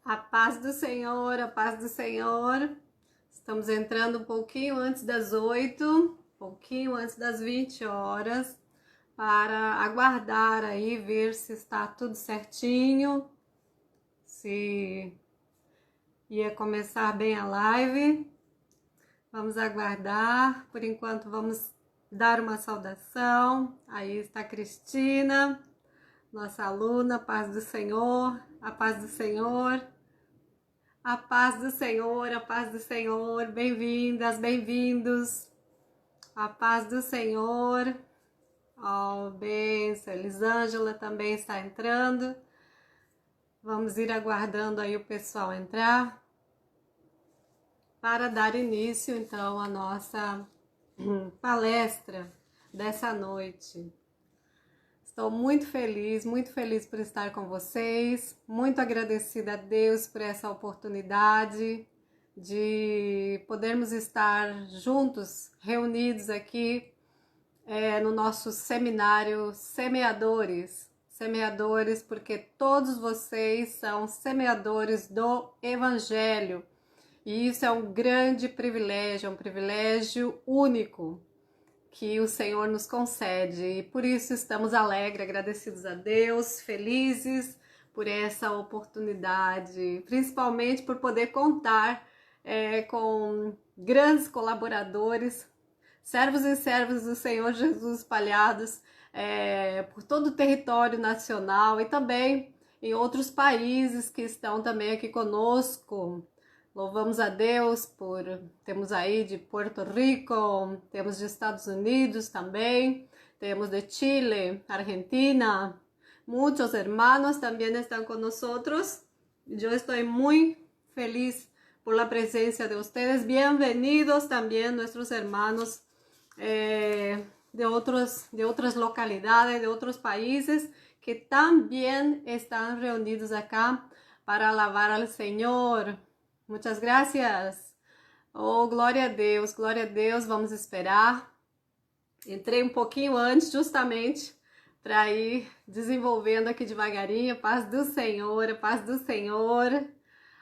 A paz do Senhor, a paz do Senhor. Estamos entrando um pouquinho antes das 8, um pouquinho antes das 20 horas, para aguardar aí, ver se está tudo certinho, se ia começar bem a live. Vamos aguardar, por enquanto vamos dar uma saudação. Aí está a Cristina, nossa aluna, paz do Senhor, a paz do Senhor. A paz do Senhor, a paz do Senhor, bem-vindas, bem-vindos, a paz do Senhor, bênção, Elisângela também está entrando, vamos ir aguardando aí o pessoal entrar, para dar início então à nossa palestra dessa noite. Estou muito feliz por estar com vocês, muito agradecida a Deus por essa oportunidade de podermos estar juntos, reunidos aqui no nosso seminário Semeadores. Semeadores, porque todos vocês são semeadores do Evangelho. E isso é um grande privilégio, é um privilégio único que o Senhor nos concede, e por isso estamos alegres, agradecidos a Deus, felizes por essa oportunidade, principalmente por poder contar com grandes colaboradores, servos e servas do Senhor Jesus espalhados por todo o território nacional e também em outros países que estão também aqui conosco. Louvamos a Deus temos aí de Porto Rico, temos de Estados Unidos também, temos de Chile, Argentina, muitos hermanos também estão com nós. Eu estou muito feliz por la presencia de ustedes. Bienvenidos también nuestros hermanos de otras localidades, de otros países que también están reunidos acá para alabar al Señor. Muitas graças. Oh, glória a Deus, vamos esperar. Entrei um pouquinho antes, justamente, para ir desenvolvendo aqui devagarinho. Paz do Senhor, a paz do Senhor.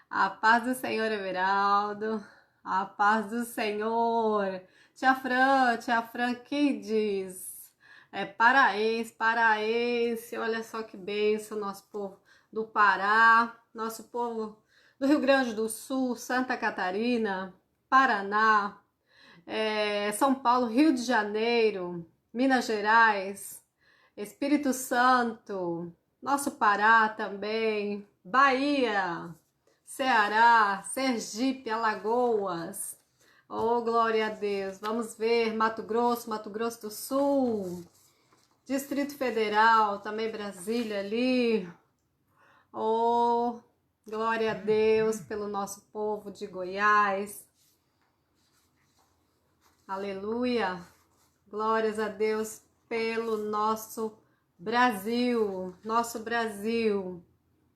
A paz do Senhor, Everaldo. A paz do Senhor. Tia Fran, que diz? Paraense, olha só que bênção, nosso povo do Pará, nosso povo do Rio Grande do Sul, Santa Catarina, Paraná, São Paulo, Rio de Janeiro, Minas Gerais, Espírito Santo, nosso Pará também, Bahia, Ceará, Sergipe, Alagoas. Oh, glória a Deus. Vamos ver Mato Grosso do Sul, Distrito Federal, também Brasília ali. Oh, glória a Deus pelo nosso povo de Goiás. Aleluia. Glórias a Deus pelo nosso Brasil.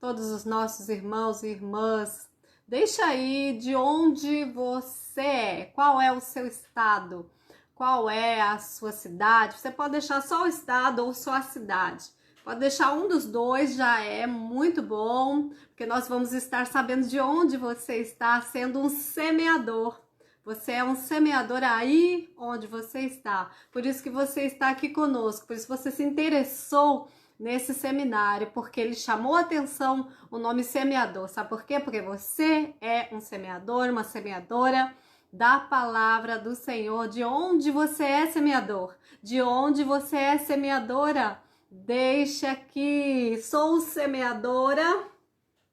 Todos os nossos irmãos e irmãs. Deixa aí de onde você é. Qual é o seu estado? Qual é a sua cidade? Você pode deixar só o estado ou só a cidade. Pode deixar um dos dois, já é muito bom, porque nós vamos estar sabendo de onde você está sendo um semeador. Você é um semeador aí onde você está. Por isso que você está aqui conosco, por isso você se interessou nesse seminário, porque ele chamou a atenção o nome semeador. Sabe por quê? Porque você é um semeador, uma semeadora da palavra do Senhor. De onde você é semeador? De onde você é semeadora? Deixa aqui, sou semeadora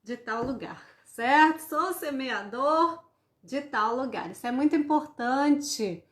de tal lugar, certo? Sou semeador de tal lugar. Isso é muito importante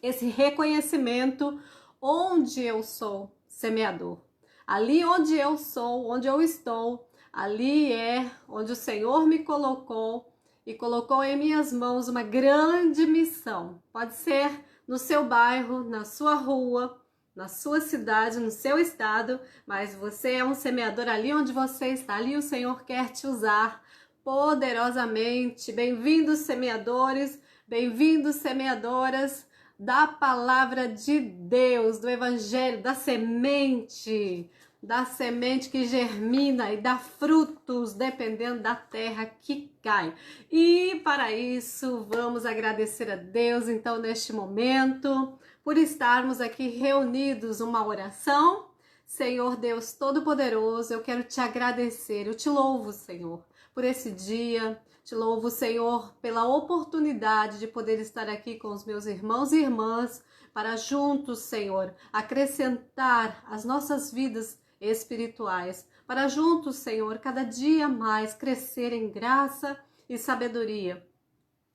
esse reconhecimento onde eu sou semeador. Ali onde eu sou, onde eu estou, ali é onde o Senhor me colocou e colocou em minhas mãos uma grande missão. Pode ser no seu bairro, na sua rua, na sua cidade, no seu estado, mas você é um semeador ali onde você está, ali o Senhor quer te usar poderosamente. Bem-vindos, semeadores, bem-vindos, semeadoras da palavra de Deus, do Evangelho, da semente da semente que germina e dá frutos dependendo da terra que cai. E para isso, vamos agradecer a Deus, então, neste momento, por estarmos aqui reunidos, uma oração. Senhor Deus Todo-Poderoso, eu quero te agradecer, eu te louvo, Senhor, por esse dia. Te louvo, Senhor, pela oportunidade de poder estar aqui com os meus irmãos e irmãs, para juntos, Senhor, acrescentar as nossas vidas espirituais, para juntos, Senhor, cada dia mais crescer em graça e sabedoria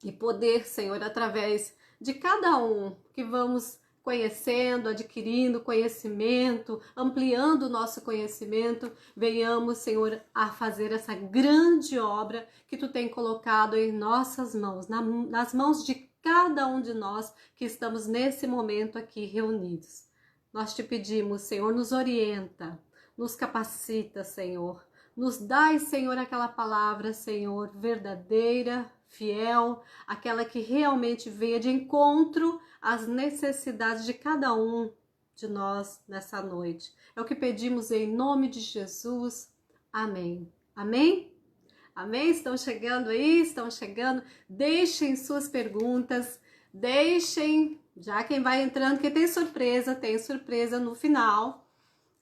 e poder, Senhor, através de cada um que vamos conhecendo, adquirindo conhecimento, ampliando o nosso conhecimento, venhamos, Senhor, a fazer essa grande obra que Tu tem colocado em nossas mãos, nas mãos de cada um de nós que estamos nesse momento aqui reunidos. Nós te pedimos, Senhor, nos orienta, nos capacita, Senhor, nos dai, Senhor, aquela palavra, Senhor, verdadeira, fiel, aquela que realmente venha de encontro às necessidades de cada um de nós nessa noite. É o que pedimos em nome de Jesus. Amém. Amém? Amém? Estão chegando aí? Estão chegando? Deixem suas perguntas, deixem, já quem vai entrando, que tem surpresa no final.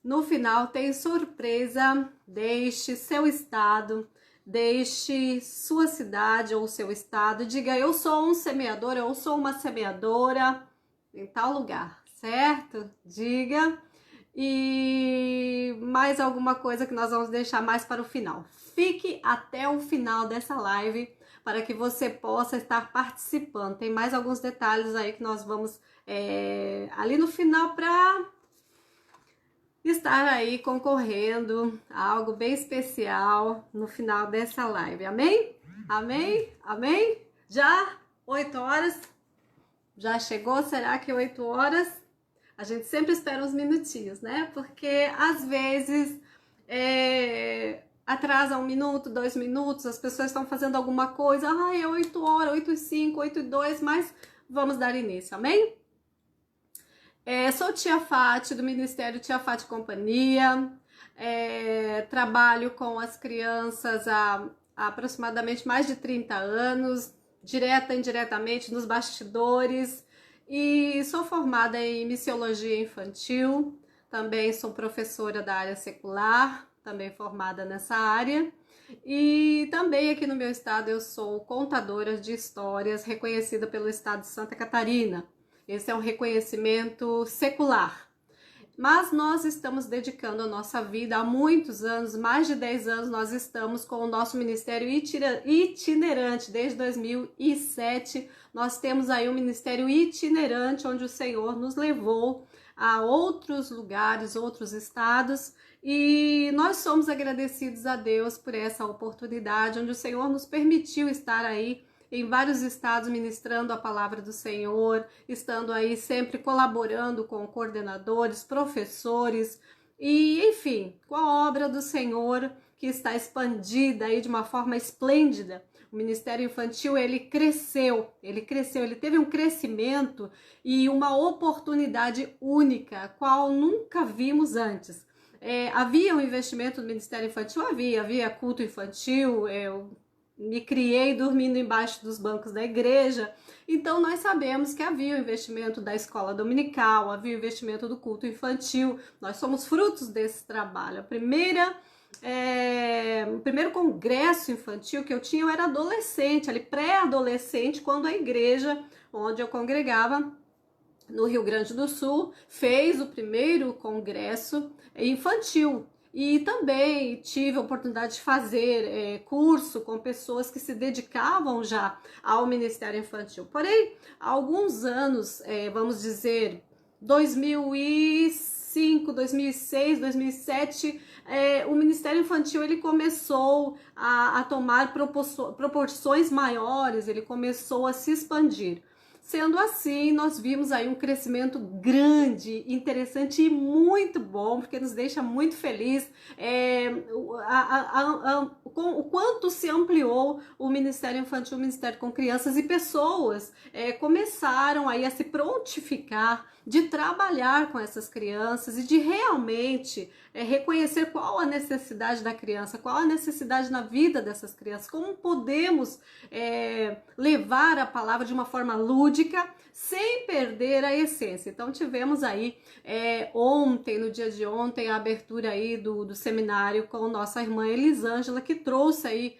No final tem surpresa, deixe seu estado, deixe sua cidade ou seu estado, diga eu sou um semeador, eu sou uma semeadora em tal lugar, certo? Diga. E mais alguma coisa que nós vamos deixar mais para o final. Fique até o final dessa live para que você possa estar participando. Tem mais alguns detalhes aí que nós vamos ali no final para estar aí concorrendo a algo bem especial no final dessa live. Amém? Amém? Amém? Já 8 horas? Já chegou? Será que 8 horas? A gente sempre espera uns minutinhos, né? Porque às vezes atrasa 1 minuto, 2 minutos, as pessoas estão fazendo alguma coisa. Ai, é 8 horas, 8h05, 8h02, mas vamos dar início, amém? Sou tia Fati, do Ministério Tia Fati Companhia, trabalho com as crianças há aproximadamente mais de 30 anos, direta e indiretamente nos bastidores, e sou formada em missiologia infantil, também sou professora da área secular, também formada nessa área, e também aqui no meu estado eu sou contadora de histórias, reconhecida pelo estado de Santa Catarina. Esse é um reconhecimento secular. Mas nós estamos dedicando a nossa vida há muitos anos, mais de 10 anos, nós estamos com o nosso ministério itinerante. Desde 2007, nós temos aí um ministério itinerante, onde o Senhor nos levou a outros lugares, outros estados, e nós somos agradecidos a Deus por essa oportunidade, onde o Senhor nos permitiu estar aí em vários estados ministrando a palavra do Senhor, estando aí sempre colaborando com coordenadores, professores e, enfim, com a obra do Senhor que está expandida aí de uma forma esplêndida. O Ministério Infantil, ele cresceu, ele teve um crescimento e uma oportunidade única, qual nunca vimos antes. Havia um investimento no Ministério Infantil? Havia culto infantil, me criei dormindo embaixo dos bancos da igreja, então nós sabemos que havia o investimento da escola dominical, havia o investimento do culto infantil, nós somos frutos desse trabalho. O primeiro congresso infantil que eu tinha, eu era adolescente, ali pré-adolescente, quando a igreja onde eu congregava, no Rio Grande do Sul, fez o primeiro congresso infantil. E também tive a oportunidade de fazer curso com pessoas que se dedicavam já ao Ministério Infantil. Porém, há alguns anos, vamos dizer, 2005, 2006, 2007, o Ministério Infantil ele começou a tomar proporções maiores, ele começou a se expandir. Sendo assim, nós vimos aí um crescimento grande, interessante e muito bom, porque nos deixa muito feliz com o quanto se ampliou o Ministério Infantil, o Ministério com Crianças, e pessoas começaram aí a se prontificar de trabalhar com essas crianças e de realmente reconhecer qual a necessidade da criança, qual a necessidade na vida dessas crianças, como podemos levar a palavra de uma forma lúdica, sem perder a essência. Então tivemos aí ontem, no dia de ontem, a abertura aí do seminário com nossa irmã Elisângela, que trouxe aí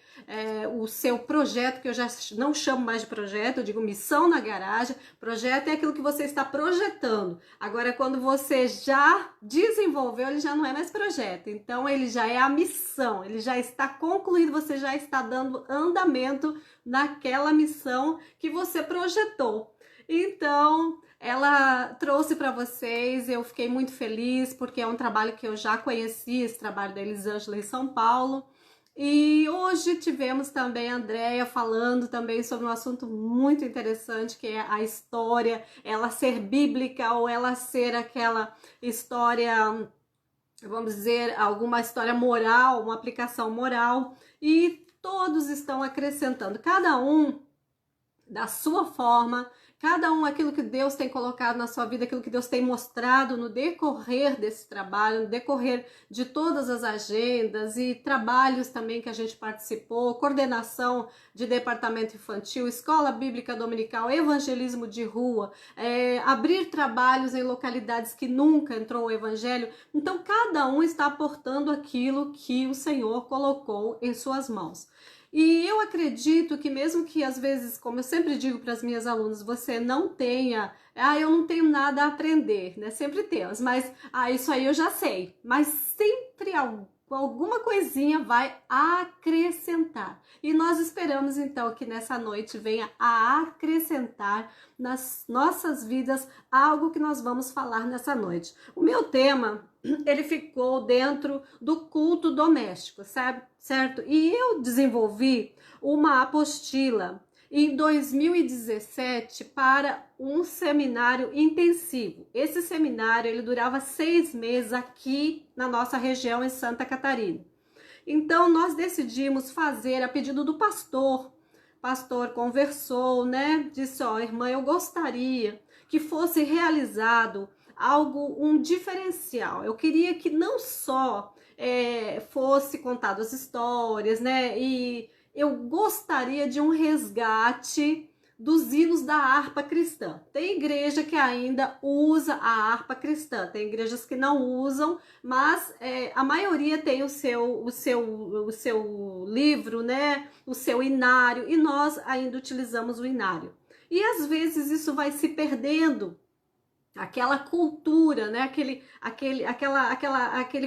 o seu projeto, que eu já não chamo mais de projeto, eu digo missão na garagem. Projeto é aquilo que você está projetando. Agora, quando você já desenvolveu, ele já não é mais projeto. Então, ele já é a missão, ele já está concluído, você já está dando andamento naquela missão que você projetou. Então, ela trouxe para vocês, eu fiquei muito feliz, porque é um trabalho que eu já conheci, esse trabalho da Elisângela em São Paulo. E hoje tivemos também a Andréia falando também sobre um assunto muito interessante, que é a história, ela ser bíblica ou ela ser aquela história, vamos dizer, alguma história moral, uma aplicação moral, e todos estão acrescentando, cada um da sua forma, cada um aquilo que Deus tem colocado na sua vida, aquilo que Deus tem mostrado no decorrer desse trabalho, no decorrer de todas as agendas e trabalhos também que a gente participou, coordenação de departamento infantil, escola bíblica dominical, evangelismo de rua, abrir trabalhos em localidades que nunca entrou o evangelho. Então, cada um está aportando aquilo que o Senhor colocou em suas mãos. E eu acredito que mesmo que às vezes, como eu sempre digo para as minhas alunas, você não tenha, eu não tenho nada a aprender, né? Sempre temos, mas isso aí eu já sei. Mas sempre alguma coisinha vai acrescentar. E nós esperamos então que nessa noite venha a acrescentar nas nossas vidas algo que nós vamos falar nessa noite. O meu tema, ele ficou dentro do culto doméstico, sabe? Certo? E eu desenvolvi uma apostila em 2017 para um seminário intensivo. Esse seminário, ele durava 6 meses aqui na nossa região, em Santa Catarina. Então, nós decidimos fazer a pedido do pastor. O pastor conversou, né? Disse, irmã, eu gostaria que fosse realizado um diferencial. Eu queria que não só fosse contado as histórias, né? E eu gostaria de um resgate dos hinos da harpa cristã. Tem igreja que ainda usa a harpa cristã, tem igrejas que não usam, mas a maioria tem o seu livro, né? O seu inário, e nós ainda utilizamos o inário. E às vezes isso vai se perdendo. Aquela cultura, né? Aquele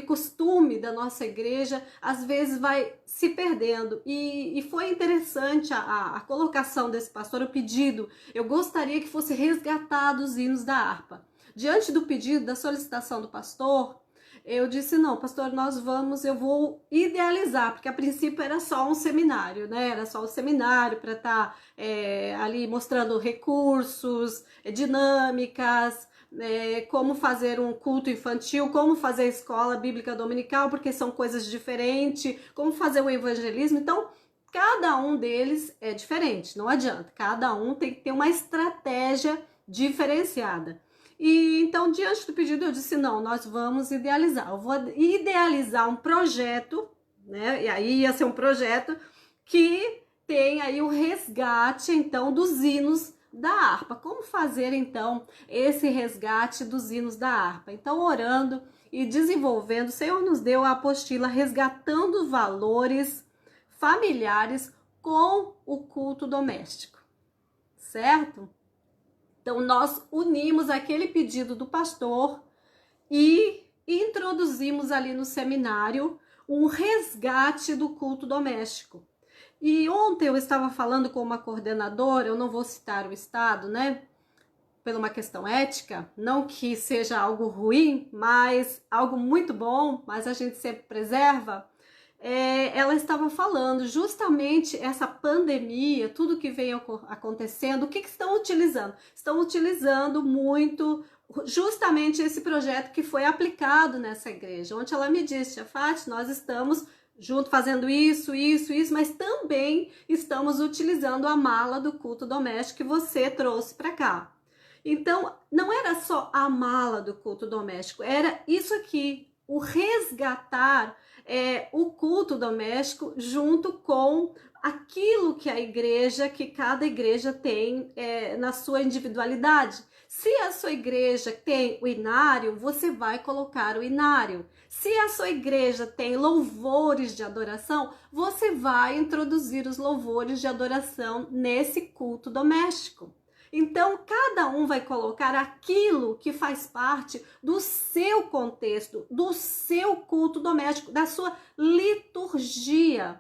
costume da nossa igreja, às vezes vai se perdendo. E foi interessante a colocação desse pastor, o pedido. Eu gostaria que fosse resgatado os hinos da harpa. Diante do pedido, da solicitação do pastor, eu disse, não, pastor, eu vou idealizar, porque a princípio era só um seminário, né? Era só um seminário para estar ali mostrando recursos, dinâmicas, como fazer um culto infantil, como fazer escola bíblica dominical, porque são coisas diferentes, como fazer o evangelismo. Então, cada um deles é diferente, não adianta. Cada um tem que ter uma estratégia diferenciada. E então, diante do pedido, eu disse, não, nós vamos idealizar. Eu vou idealizar um projeto, né? E aí ia ser um projeto que tem aí o resgate, então, dos hinos da harpa. Como fazer então esse resgate dos hinos da harpa? Então, orando e desenvolvendo, o Senhor nos deu a apostila Resgatando Valores Familiares com o Culto Doméstico, certo? Então, nós unimos aquele pedido do pastor e introduzimos ali no seminário um resgate do culto doméstico. E ontem eu estava falando com uma coordenadora, eu não vou citar o estado, né? Por uma questão ética, não que seja algo ruim, mas algo muito bom, mas a gente sempre preserva. ela estava falando justamente essa pandemia, tudo que vem acontecendo, o que estão utilizando? Estão utilizando muito justamente esse projeto que foi aplicado nessa igreja, onde ela me disse: Tia Fátima, nós estamos junto fazendo isso, mas também estamos utilizando a mala do culto doméstico que você trouxe para cá. Então, não era só a mala do culto doméstico, era isso aqui, o resgatar o culto doméstico junto com aquilo que a igreja, que cada igreja tem na sua individualidade. Se a sua igreja tem o inário, você vai colocar o inário. Se a sua igreja tem louvores de adoração, você vai introduzir os louvores de adoração nesse culto doméstico. Então, cada um vai colocar aquilo que faz parte do seu contexto, do seu culto doméstico, da sua liturgia.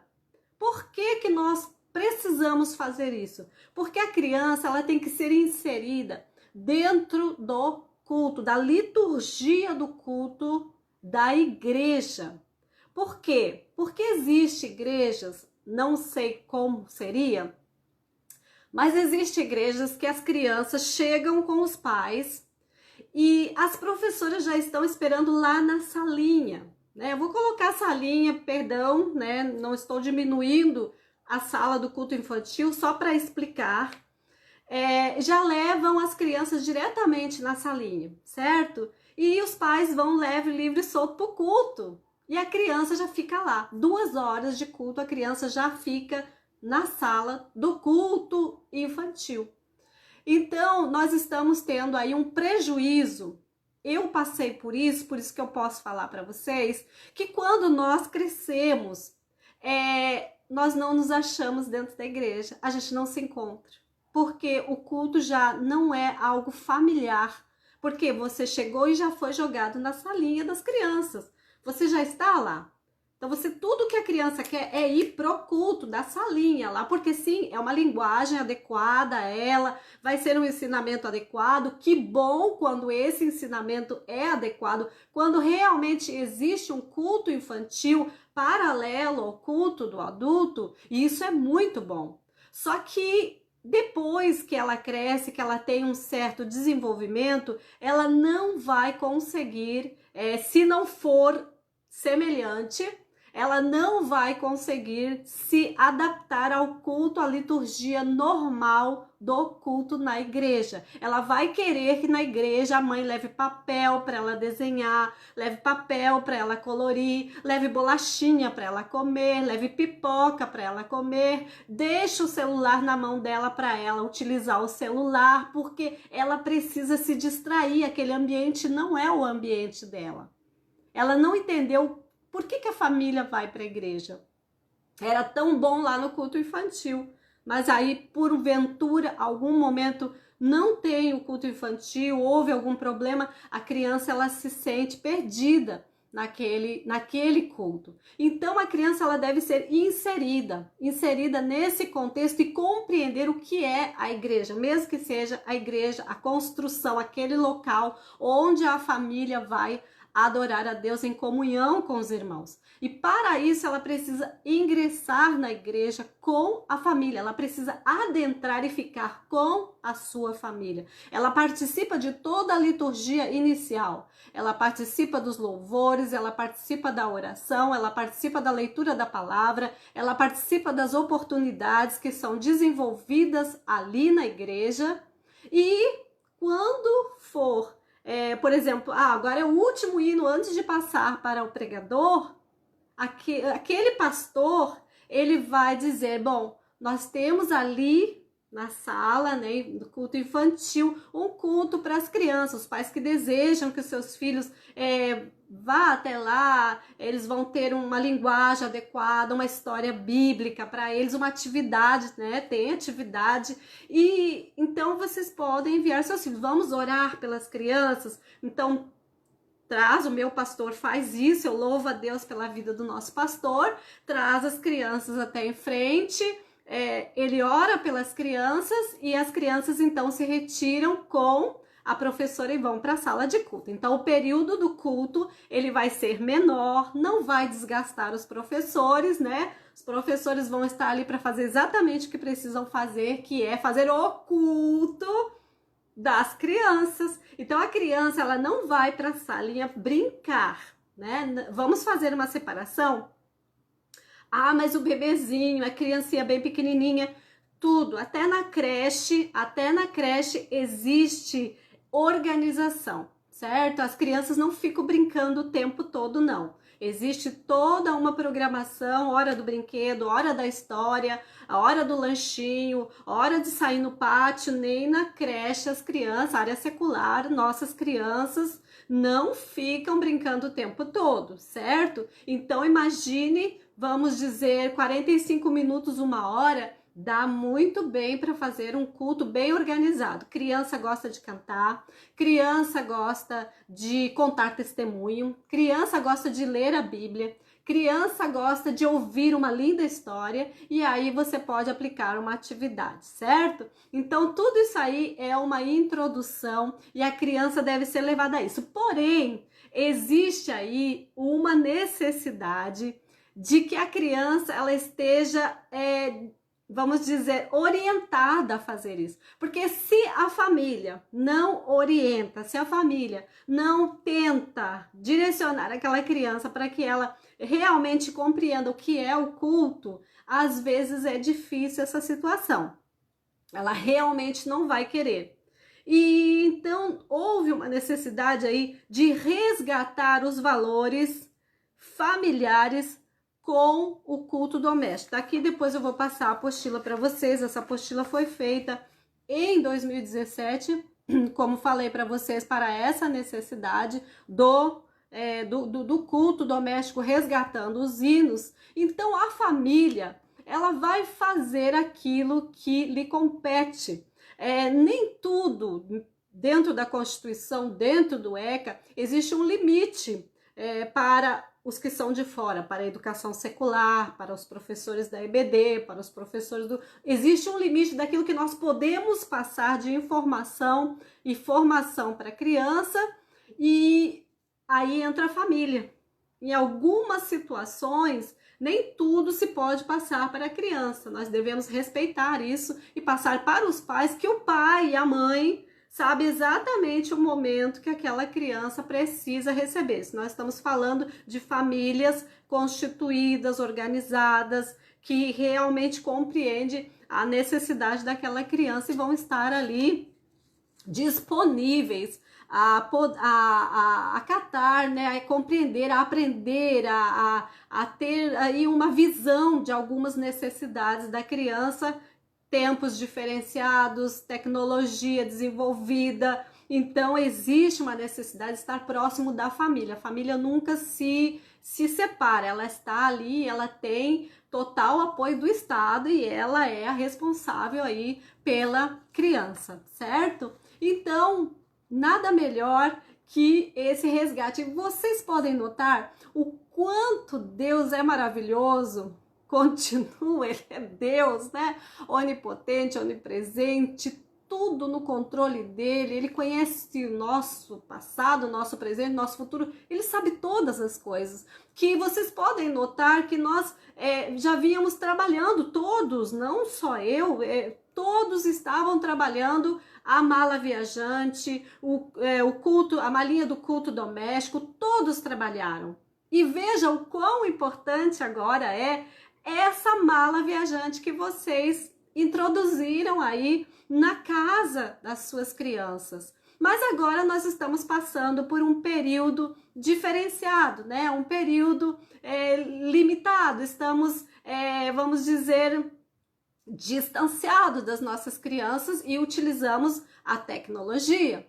Por que nós precisamos fazer isso? Porque a criança ela tem que ser inserida dentro do culto, da liturgia do culto da igreja. Por quê? Porque existem igrejas, não sei como seria, mas existem igrejas que as crianças chegam com os pais e as professoras já estão esperando lá na salinha, né? Eu vou colocar a salinha, perdão, né? Não estou diminuindo a sala do culto infantil, só para explicar. Já levam as crianças diretamente na salinha, certo? E os pais vão leve, livre e solto para o culto. E a criança já fica lá. 2 horas de culto, a criança já fica na sala do culto infantil. Então, nós estamos tendo aí um prejuízo. Eu passei por isso que eu posso falar para vocês, que quando nós crescemos, nós não nos achamos dentro da igreja, a gente não se encontra. Porque o culto já não é algo familiar. Porque você chegou e já foi jogado na salinha das crianças. Você já está lá. Então, tudo que a criança quer é ir pro culto da salinha lá, porque sim, é uma linguagem adequada a ela, vai ser um ensinamento adequado. Que bom quando esse ensinamento é adequado, quando realmente existe um culto infantil paralelo ao culto do adulto, e isso é muito bom. Só que depois que ela cresce, que ela tem um certo desenvolvimento, ela não vai conseguir, se não for semelhante, ela não vai conseguir se adaptar ao culto, à liturgia normal do culto na igreja. Ela vai querer que na igreja a mãe leve papel para ela desenhar, leve papel para ela colorir, leve bolachinha para ela comer, leve pipoca para ela comer, deixe o celular na mão dela para ela utilizar o celular, porque ela precisa se distrair, aquele ambiente não é o ambiente dela. Ela não entendeu por que a família vai para a igreja. Era tão bom lá no culto infantil, mas aí, porventura, algum momento não tem o culto infantil, houve algum problema, a criança ela se sente perdida naquele culto. Então, a criança ela deve ser inserida nesse contexto e compreender o que é a igreja, mesmo que seja a igreja, a construção, aquele local onde a família vai adorar a Deus em comunhão com os irmãos. E para isso ela precisa ingressar na igreja com a família, ela precisa adentrar e ficar com a sua família. Ela participa de toda a liturgia inicial, ela participa dos louvores, ela participa da oração, ela participa da leitura da palavra, ela participa das oportunidades que são desenvolvidas ali na igreja. E quando for por exemplo, agora é o último hino antes de passar para o pregador, aquele pastor, ele vai dizer, bom, nós temos ali na sala, né, do culto infantil, um culto para as crianças, os pais que desejam que os seus filhos vá até lá, eles vão ter uma linguagem adequada, uma história bíblica para eles, uma atividade, né? Tem atividade, e então vocês podem enviar seus filhos. Vamos orar pelas crianças. Então, o meu pastor faz isso, eu louvo a Deus pela vida do nosso pastor, traz as crianças até em frente, ele ora pelas crianças e as crianças então se retiram com a professora e vão para a sala de culto. Então, o período do culto, ele vai ser menor, não vai desgastar os professores, né? Os professores vão estar ali para fazer exatamente o que precisam fazer, que é fazer o culto das crianças. Então, a criança, ela não vai para a salinha brincar, né? Vamos fazer uma separação? Ah, mas o bebezinho, a criancinha bem pequenininha, tudo, até na creche existe organização, certo? As crianças não ficam brincando o tempo todo, não. Existe toda uma programação, hora do brinquedo, hora da história, a hora do lanchinho, hora de sair no pátio, nem na creche as crianças, área secular, nossas crianças não ficam brincando o tempo todo, certo? Então imagine, vamos dizer, 45 minutos, uma hora, dá muito bem para fazer um culto bem organizado. Criança gosta de cantar, criança gosta de contar testemunho, criança gosta de ler a Bíblia, criança gosta de ouvir uma linda história e aí você pode aplicar uma atividade, certo? Então, tudo isso aí é uma introdução e a criança deve ser levada a isso. Porém, existe aí uma necessidade de que a criança ela esteja vamos dizer, orientada a fazer isso. Porque se a família não orienta, se a família não tenta direcionar aquela criança para que ela realmente compreenda o que é o culto, às vezes é difícil essa situação. Ela realmente não vai querer. E então houve uma necessidade aí de resgatar os valores familiares com o culto doméstico. Aqui depois eu vou passar a apostila para vocês. Essa apostila foi feita em 2017, como falei para vocês, para essa necessidade do culto doméstico, resgatando os hinos. Então a família, ela vai fazer aquilo que lhe compete. Nem tudo dentro da Constituição, dentro do ECA, existe um limite para os que são de fora, para a educação secular, para os professores da EBD, para os professores do... Existe um limite daquilo que nós podemos passar de informação e formação para a criança, e aí entra a família. Em algumas situações, nem tudo se pode passar para a criança. Nós devemos respeitar isso e passar para os pais, que o pai e a mãe sabe exatamente o momento que aquela criança precisa receber. Se nós estamos falando de famílias constituídas, organizadas, que realmente compreendem a necessidade daquela criança e vão estar ali disponíveis a acatar, né, a compreender, a aprender, a ter aí uma visão de algumas necessidades da criança, tempos diferenciados, tecnologia desenvolvida. Então existe uma necessidade de estar próximo da família. A família nunca se separa, ela está ali, ela tem total apoio do Estado e ela é a responsável aí pela criança, certo? Então, nada melhor que esse resgate. Vocês podem notar o quanto Deus é maravilhoso. Continua, ele é Deus, né? Onipotente, onipresente, tudo no controle dele. Ele conhece o nosso passado, o nosso presente, o nosso futuro. Ele sabe todas as coisas. Que vocês podem notar que nós já vínhamos trabalhando, todos, não só eu, todos estavam trabalhando a mala viajante, o culto, a malinha do culto doméstico, todos trabalharam. E veja o quão importante agora é essa mala viajante que vocês introduziram aí na casa das suas crianças. Mas agora nós estamos passando por um período diferenciado, né? Um período limitado. Estamos, vamos dizer, distanciados das nossas crianças e utilizamos a tecnologia.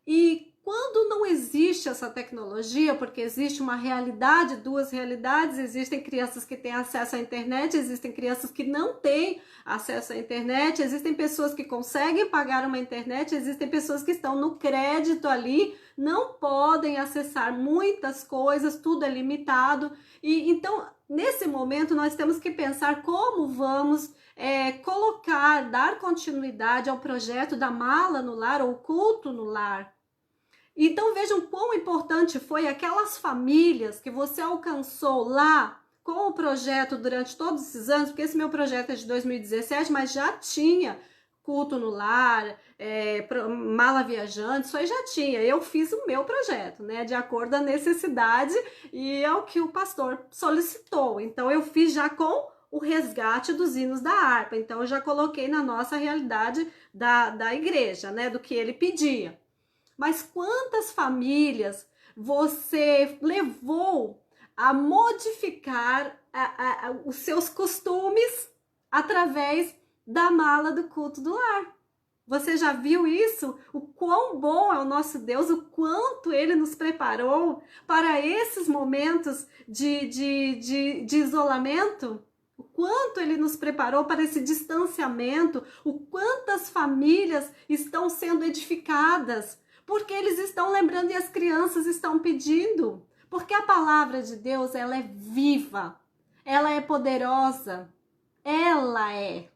E quando não existe essa tecnologia, porque existe uma realidade, duas realidades, existem crianças que têm acesso à internet, existem crianças que não têm acesso à internet, existem pessoas que conseguem pagar uma internet, existem pessoas que estão no crédito ali, não podem acessar muitas coisas, tudo é limitado. E então, nesse momento, nós temos que pensar como vamos dar continuidade ao projeto da mala no lar, ou culto no lar. Então vejam quão importante foi aquelas famílias que você alcançou lá com o projeto durante todos esses anos, porque esse meu projeto é de 2017, mas já tinha culto no lar, mala viajante, isso aí já tinha. Eu fiz o meu projeto, né, de acordo com a necessidade e é o que o pastor solicitou. Então eu fiz já com o resgate dos hinos da harpa. Então eu já coloquei na nossa realidade da igreja, né, do que ele pedia. Mas quantas famílias você levou a modificar os seus costumes através da mala do culto do lar? Você já viu isso? O quão bom é o nosso Deus, o quanto Ele nos preparou para esses momentos de isolamento? O quanto Ele nos preparou para esse distanciamento? O quantas famílias estão sendo edificadas? Porque eles estão lembrando e as crianças estão pedindo. Porque a palavra de Deus, ela é viva, ela é poderosa, ela é.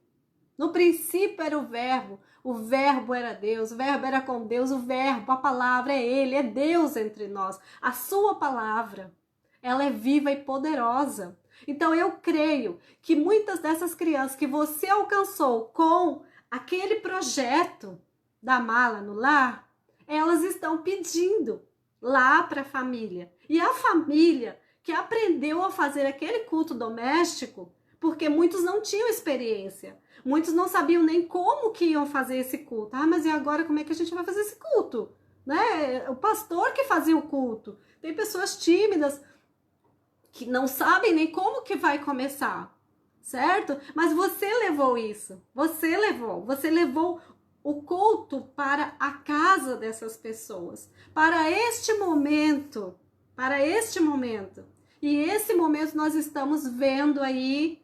No princípio era o verbo era Deus, o verbo era com Deus, o verbo, a palavra é Ele, é Deus entre nós. A sua palavra, ela é viva e poderosa. Então eu creio que muitas dessas crianças que você alcançou com aquele projeto da mala no lar, elas estão pedindo lá para a família. E a família que aprendeu a fazer aquele culto doméstico, porque muitos não tinham experiência, muitos não sabiam nem como que iam fazer esse culto. Ah, mas e agora como é que a gente vai fazer esse culto? Né? O pastor que fazia o culto. Tem pessoas tímidas que não sabem nem como que vai começar, certo? Mas você levou isso, você levou o culto para a casa dessas pessoas, para este momento. E esse momento nós estamos vendo aí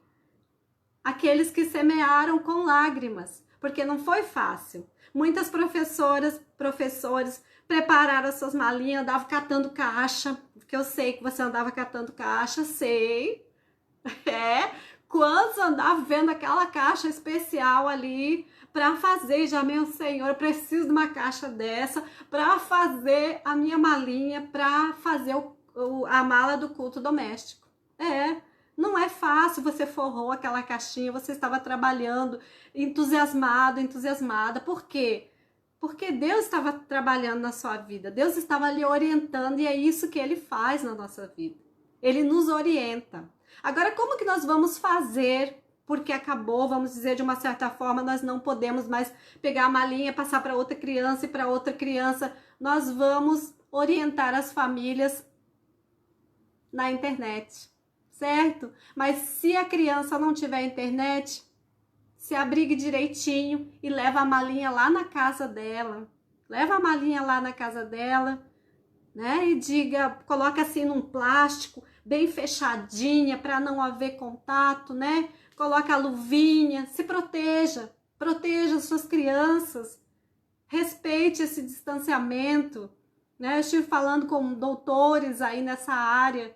aqueles que semearam com lágrimas, porque não foi fácil. Muitas professores prepararam as suas malinhas, andavam catando caixa, porque eu sei que você andava catando caixa, sei. Quantos andavam vendo aquela caixa especial ali para fazer, já, meu Senhor, eu preciso de uma caixa dessa para fazer a minha malinha, para fazer a mala do culto doméstico. Não é fácil, você forrou aquela caixinha, você estava trabalhando, entusiasmada. Por quê? Porque Deus estava trabalhando na sua vida, Deus estava lhe orientando e é isso que Ele faz na nossa vida. Ele nos orienta. Agora, como que nós vamos fazer? Porque acabou, vamos dizer, de uma certa forma, nós não podemos mais pegar a malinha, passar para outra criança e para outra criança. Nós vamos orientar as famílias na internet, certo? Mas se a criança não tiver internet, se abrigue direitinho e leva a malinha lá na casa dela. Né? E coloca assim num plástico, bem fechadinha, para não haver contato, né? Coloca a luvinha, se proteja suas crianças, respeite esse distanciamento, né? Eu estive falando com doutores aí nessa área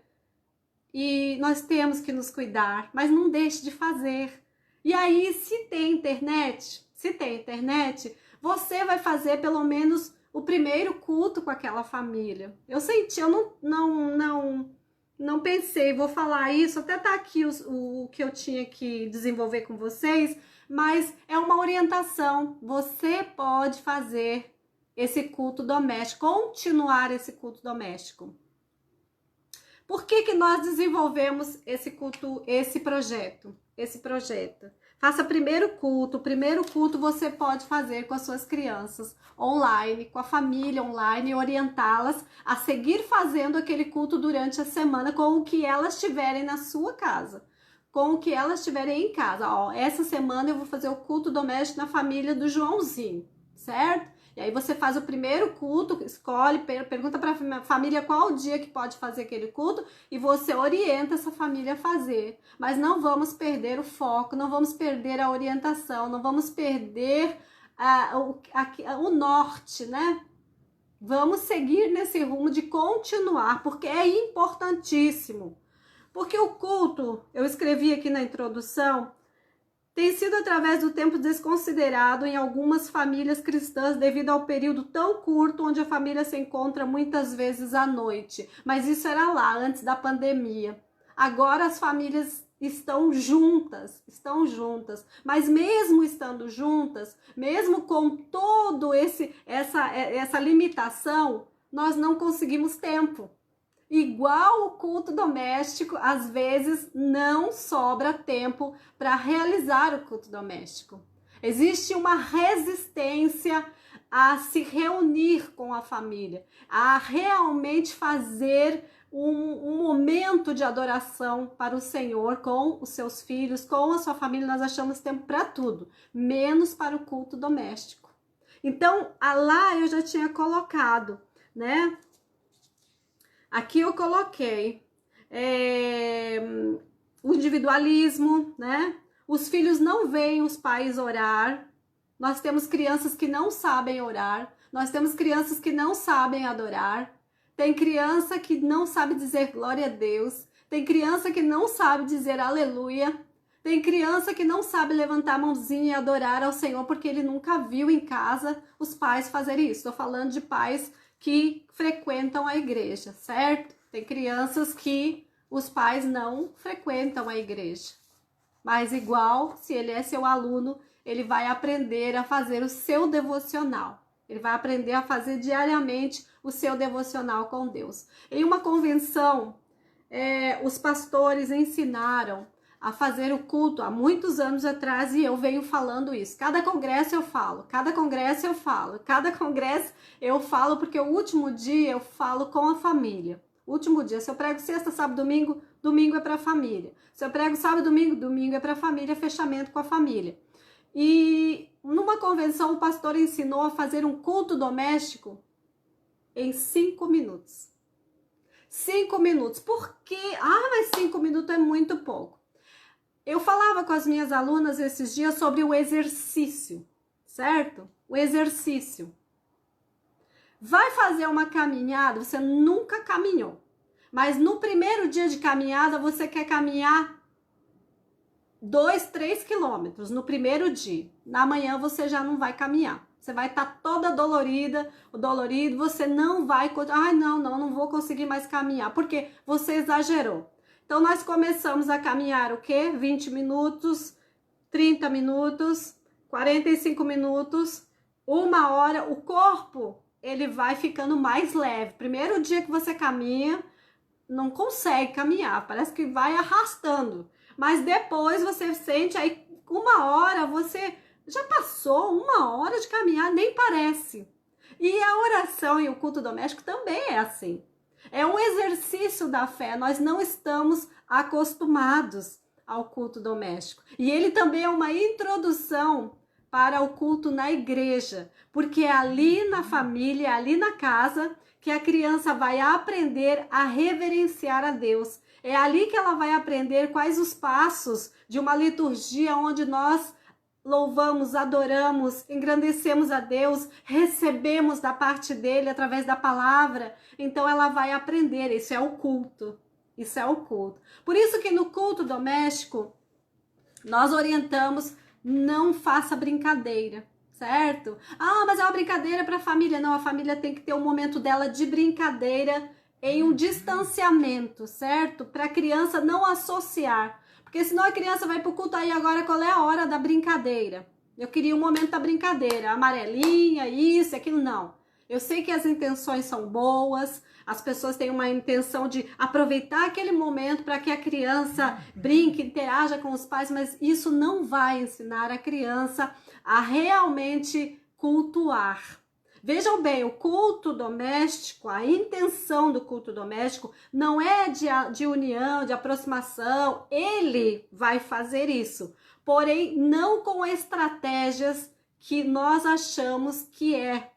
e nós temos que nos cuidar, mas não deixe de fazer. E aí, se tem internet, você vai fazer pelo menos o primeiro culto com aquela família. Eu não pensei, vou falar isso, até tá aqui o que eu tinha que desenvolver com vocês, mas é uma orientação. Você pode fazer esse culto doméstico, continuar esse culto doméstico. Por que nós desenvolvemos esse culto, esse projeto? Faça o primeiro culto você pode fazer com as suas crianças online, com a família online, e orientá-las a seguir fazendo aquele culto durante a semana com o que elas tiverem na sua casa, com o que elas tiverem em casa. Essa semana eu vou fazer o culto doméstico na família do Joãozinho, certo? E aí você faz o primeiro culto, escolhe, pergunta para a família qual o dia que pode fazer aquele culto e você orienta essa família a fazer. Mas não vamos perder o foco, não vamos perder a orientação, não vamos perder o norte, né? Vamos seguir nesse rumo de continuar, porque é importantíssimo. Porque o culto, eu escrevi aqui na introdução, tem sido através do tempo desconsiderado em algumas famílias cristãs devido ao período tão curto onde a família se encontra muitas vezes à noite. Mas isso era lá, antes da pandemia. Agora as famílias estão juntas. Mas mesmo estando juntas, mesmo com todo essa limitação, nós não conseguimos tempo. Igual o culto doméstico, às vezes não sobra tempo para realizar o culto doméstico. Existe uma resistência a se reunir com a família, a realmente fazer um momento de adoração para o Senhor com os seus filhos, com a sua família. Nós achamos tempo para tudo, menos para o culto doméstico. Então, lá eu já tinha colocado, né? Aqui eu coloquei o individualismo, né? Os filhos não veem os pais orar. Nós temos crianças que não sabem orar. Nós temos crianças que não sabem adorar. Tem criança que não sabe dizer glória a Deus. Tem criança que não sabe dizer aleluia. Tem criança que não sabe levantar a mãozinha e adorar ao Senhor porque ele nunca viu em casa os pais fazerem isso. Estou falando de pais que frequentam a igreja, certo? Tem crianças que os pais não frequentam a igreja. Mas igual, se ele é seu aluno, ele vai aprender a fazer o seu devocional. Ele vai aprender a fazer diariamente o seu devocional com Deus. Em uma convenção, os pastores ensinaram a fazer o culto há muitos anos atrás e eu venho falando isso. Cada congresso eu falo porque o último dia eu falo com a família. O último dia, se eu prego sexta, sábado, domingo, domingo é para a família. Se eu prego sábado, domingo, domingo é para a família, fechamento com a família. E numa convenção o pastor ensinou a fazer um culto doméstico em 5 minutos. 5 minutos. Por quê? Mas 5 minutos é muito pouco. Eu falava com as minhas alunas esses dias sobre o exercício, certo? O exercício. Vai fazer uma caminhada, você nunca caminhou. Mas no primeiro dia de caminhada, você quer caminhar 2, 3 quilômetros no primeiro dia. Na manhã você já não vai caminhar. Você vai estar toda dolorido, você não vai... não vou conseguir mais caminhar, porque você exagerou. Então, nós começamos a caminhar o quê? 20 minutos, 30 minutos, 45 minutos, 1 hora. O corpo, ele vai ficando mais leve. Primeiro dia que você caminha, não consegue caminhar, parece que vai arrastando. Mas depois você sente aí 1 hora, você já passou 1 hora de caminhar, nem parece. E a oração e o culto doméstico também é assim. É um exercício da fé, nós não estamos acostumados ao culto doméstico. E ele também é uma introdução para o culto na igreja, porque é ali na família, é ali na casa, que a criança vai aprender a reverenciar a Deus. É ali que ela vai aprender quais os passos de uma liturgia onde nós louvamos, adoramos, engrandecemos a Deus, recebemos da parte dele através da palavra. Então ela vai aprender, isso é o culto. Isso é o culto. Por isso que no culto doméstico, nós orientamos, não faça brincadeira, certo? Mas é uma brincadeira para a família. Não, a família tem que ter um momento dela de brincadeira em um distanciamento, certo? Para a criança não associar. Porque senão a criança vai pro culto aí agora, qual é a hora da brincadeira? Eu queria um momento da brincadeira, amarelinha, isso, aquilo, não. Eu sei que as intenções são boas, as pessoas têm uma intenção de aproveitar aquele momento para que a criança brinque, interaja com os pais, mas isso não vai ensinar a criança a realmente cultuar. Vejam bem, o culto doméstico, a intenção do culto doméstico não é de união, de aproximação. Ele vai fazer isso, porém não com estratégias que nós achamos que é.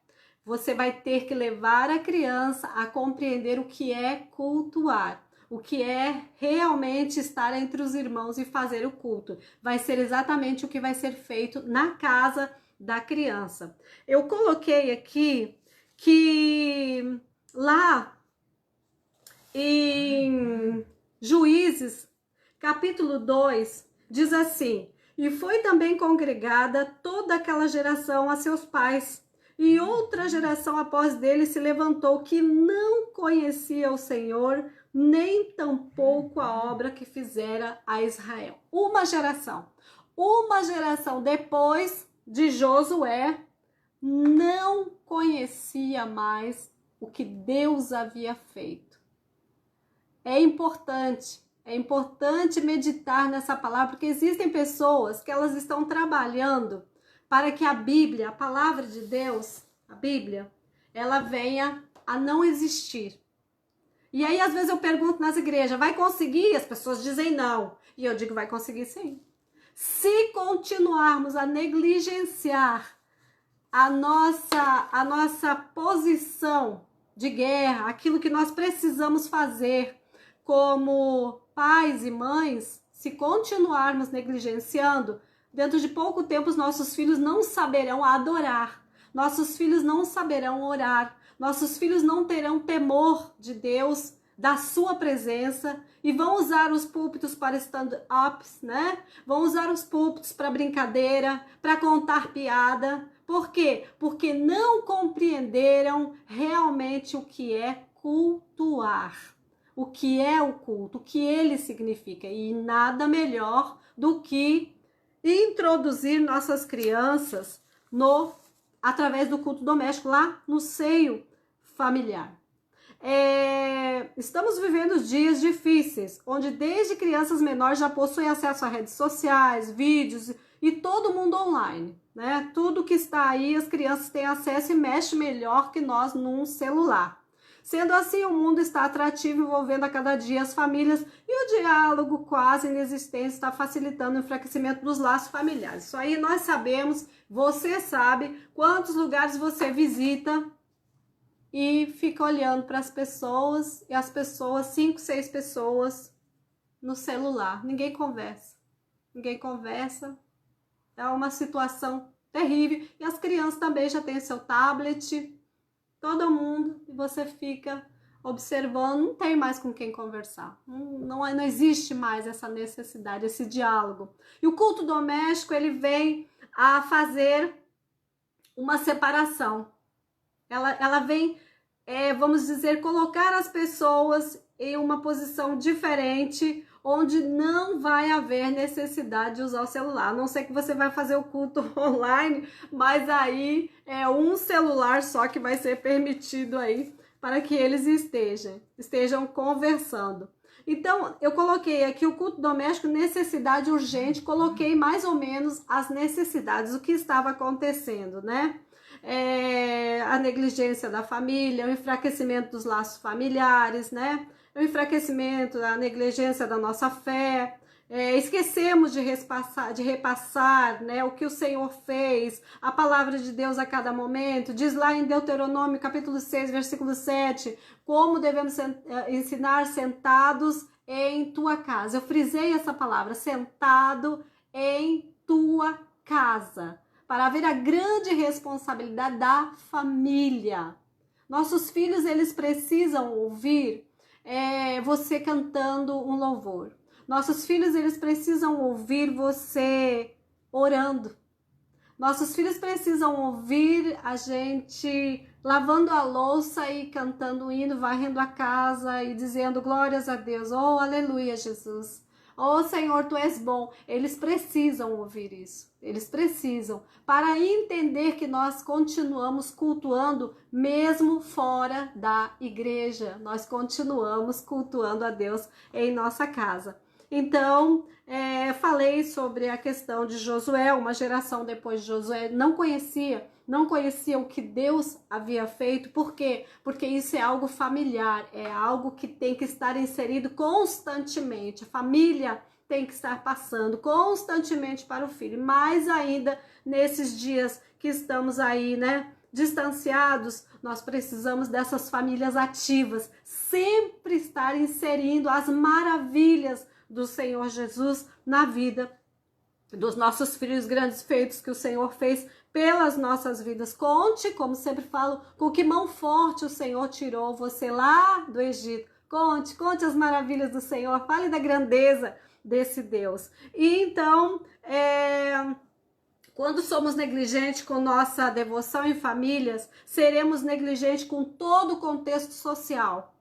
Você vai ter que levar a criança a compreender o que é cultuar, o que é realmente estar entre os irmãos e fazer o culto. Vai ser exatamente o que vai ser feito na casa da criança. Eu coloquei aqui que lá em Juízes, capítulo 2, diz assim: E foi também congregada toda aquela geração a seus pais. E outra geração após dele se levantou que não conhecia o Senhor, nem tampouco a obra que fizera a Israel. Uma geração depois de Josué não conhecia mais o que Deus havia feito. É importante meditar nessa palavra, porque existem pessoas que elas estão trabalhando para que a Bíblia, a palavra de Deus, a Bíblia, ela venha a não existir. E aí, às vezes, eu pergunto nas igrejas, vai conseguir? As pessoas dizem não. E eu digo, vai conseguir sim. Se continuarmos a negligenciar a nossa posição de guerra, aquilo que nós precisamos fazer como pais e mães, se continuarmos negligenciando, dentro de pouco tempo os nossos filhos não saberão adorar, nossos filhos não saberão orar, nossos filhos não terão temor de Deus, da sua presença, e vão usar os púlpitos para stand-ups, né? Vão usar os púlpitos para brincadeira, para contar piada. Por quê? Porque não compreenderam realmente o que é cultuar, o que é o culto, o que ele significa. E nada melhor do que introduzir nossas crianças através do culto doméstico lá no seio familiar. Estamos vivendo dias difíceis, onde desde crianças menores já possuem acesso a redes sociais, vídeos e todo mundo online, né? Tudo que está aí, as crianças têm acesso e mexem melhor que nós num celular. Sendo assim, o mundo está atrativo, envolvendo a cada dia as famílias, e o diálogo quase inexistente está facilitando o enfraquecimento dos laços familiares. Isso aí nós sabemos, você sabe quantos lugares você visita e fica olhando para as pessoas, e as pessoas, 5, 6 pessoas no celular. Ninguém conversa. É uma situação terrível. E as crianças também já têm seu tablet, todo mundo, e você fica observando, não tem mais com quem conversar. Não existe mais essa necessidade, esse diálogo. E o culto doméstico, ele vem a fazer uma separação. Ela vem, vamos dizer, colocar as pessoas em uma posição diferente, onde não vai haver necessidade de usar o celular. A não ser que você vai fazer o culto online, mas aí é um celular só que vai ser permitido aí para que eles estejam conversando. Então, eu coloquei aqui o culto doméstico, necessidade urgente, coloquei mais ou menos as necessidades, o que estava acontecendo, né? A negligência da família, o enfraquecimento dos laços familiares, né? O enfraquecimento, a negligência da nossa fé, esquecemos de repassar, né, o que o Senhor fez, a palavra de Deus a cada momento. Diz lá em Deuteronômio, capítulo 6, versículo 7, como devemos ensinar sentados em tua casa. Eu frisei essa palavra, sentado em tua casa, para haver a grande responsabilidade da família. Nossos filhos, eles precisam ouvir você cantando um louvor. Nossos filhos, eles precisam ouvir você orando. Nossos filhos precisam ouvir a gente lavando a louça e cantando um hino, varrendo a casa e dizendo glórias a Deus. Oh, aleluia, Jesus. Oh, Senhor, Tu és bom. Eles precisam ouvir isso. Eles precisam, para entender que nós continuamos cultuando mesmo fora da igreja. Nós continuamos cultuando a Deus em nossa casa. Então, falei sobre a questão de Josué. Uma geração depois de Josué não conhecia o que Deus havia feito. Por quê? Porque isso é algo familiar, é algo que tem que estar inserido constantemente. A família tem que estar passando constantemente para o filho. Mais ainda nesses dias que estamos aí, né, distanciados, nós precisamos dessas famílias ativas, sempre estar inserindo as maravilhas do Senhor Jesus na vida dos nossos filhos, grandes feitos que o Senhor fez pelas nossas vidas. Conte, como sempre falo, com que mão forte o Senhor tirou você lá do Egito. Conte as maravilhas do Senhor, fale da grandeza desse Deus. E então, quando somos negligentes com nossa devoção em famílias, seremos negligentes com todo o contexto social.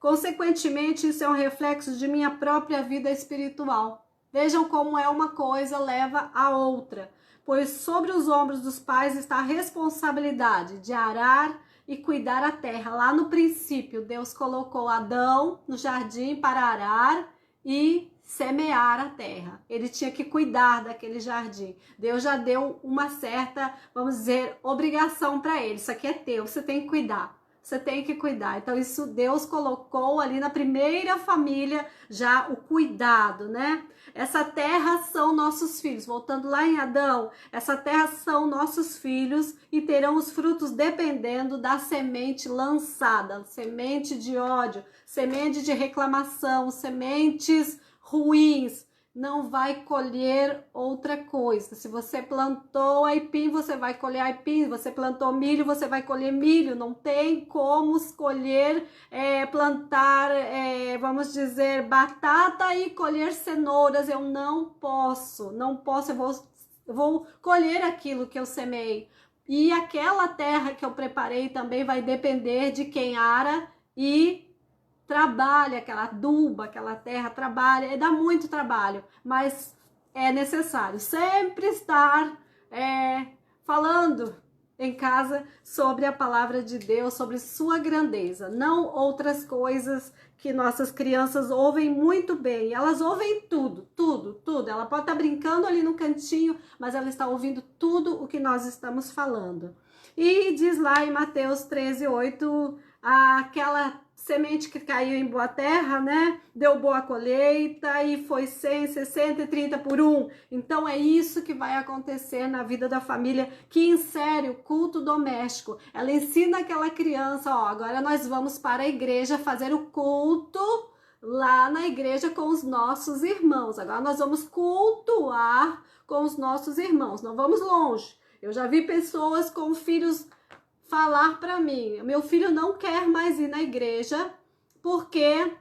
Consequentemente, isso é um reflexo de minha própria vida espiritual. Vejam como uma coisa leva a outra, pois sobre os ombros dos pais está a responsabilidade de arar e cuidar a terra. Lá no princípio, Deus colocou Adão no jardim para arar e semear a terra. Ele tinha que cuidar daquele jardim. Deus já deu uma certa, vamos dizer, obrigação para ele. Isso aqui é teu, você tem que cuidar. Você tem que cuidar. Então, isso Deus colocou ali na primeira família já o cuidado, né? Essa terra são nossos filhos. Voltando lá em Adão, essa terra são nossos filhos e terão os frutos dependendo da semente lançada, semente de ódio, semente de reclamação, sementes ruins. Não vai colher outra coisa. Se você plantou aipim, você vai colher aipim. Se você plantou milho, você vai colher milho. Não tem como escolher plantar, vamos dizer, batata e colher cenouras. Eu não posso. Eu vou colher aquilo que eu semei. E aquela terra que eu preparei também vai depender de quem ara e trabalha, aquela aduba, aquela terra, trabalha, dá muito trabalho, mas é necessário sempre estar falando em casa sobre a palavra de Deus, sobre sua grandeza, não outras coisas que nossas crianças ouvem muito bem. Elas ouvem tudo. Ela pode estar brincando ali no cantinho, mas ela está ouvindo tudo o que nós estamos falando. E diz lá em Mateus 13:8, aquela semente que caiu em boa terra, né? Deu boa colheita e foi 100, 60 e 30 por 1. Então é isso que vai acontecer na vida da família que insere o culto doméstico. Ela ensina aquela criança, ó, agora nós vamos para a igreja fazer o culto lá na igreja com os nossos irmãos. Agora nós vamos cultuar com os nossos irmãos, não vamos longe. Eu já vi pessoas com filhos falar para mim, meu filho não quer mais ir na igreja porque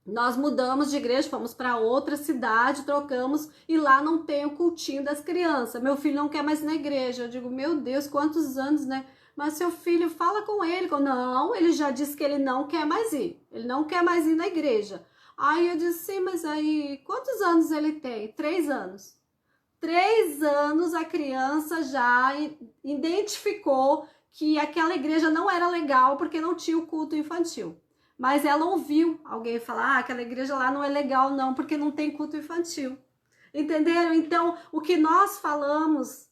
nós mudamos de igreja, fomos para outra cidade, trocamos e lá não tem o cultinho das crianças. Meu filho não quer mais ir na igreja. Eu digo, meu Deus, quantos anos, né? Mas seu filho, fala com ele. Não, ele já disse que ele não quer mais ir. Ele não quer mais ir na igreja. Aí eu disse, sim, mas aí quantos anos ele tem? 3 anos. 3 anos a criança já identificou que aquela igreja não era legal porque não tinha o culto infantil. Mas ela ouviu alguém falar, aquela igreja lá não é legal não, porque não tem culto infantil. Entenderam? Então, o que nós falamos,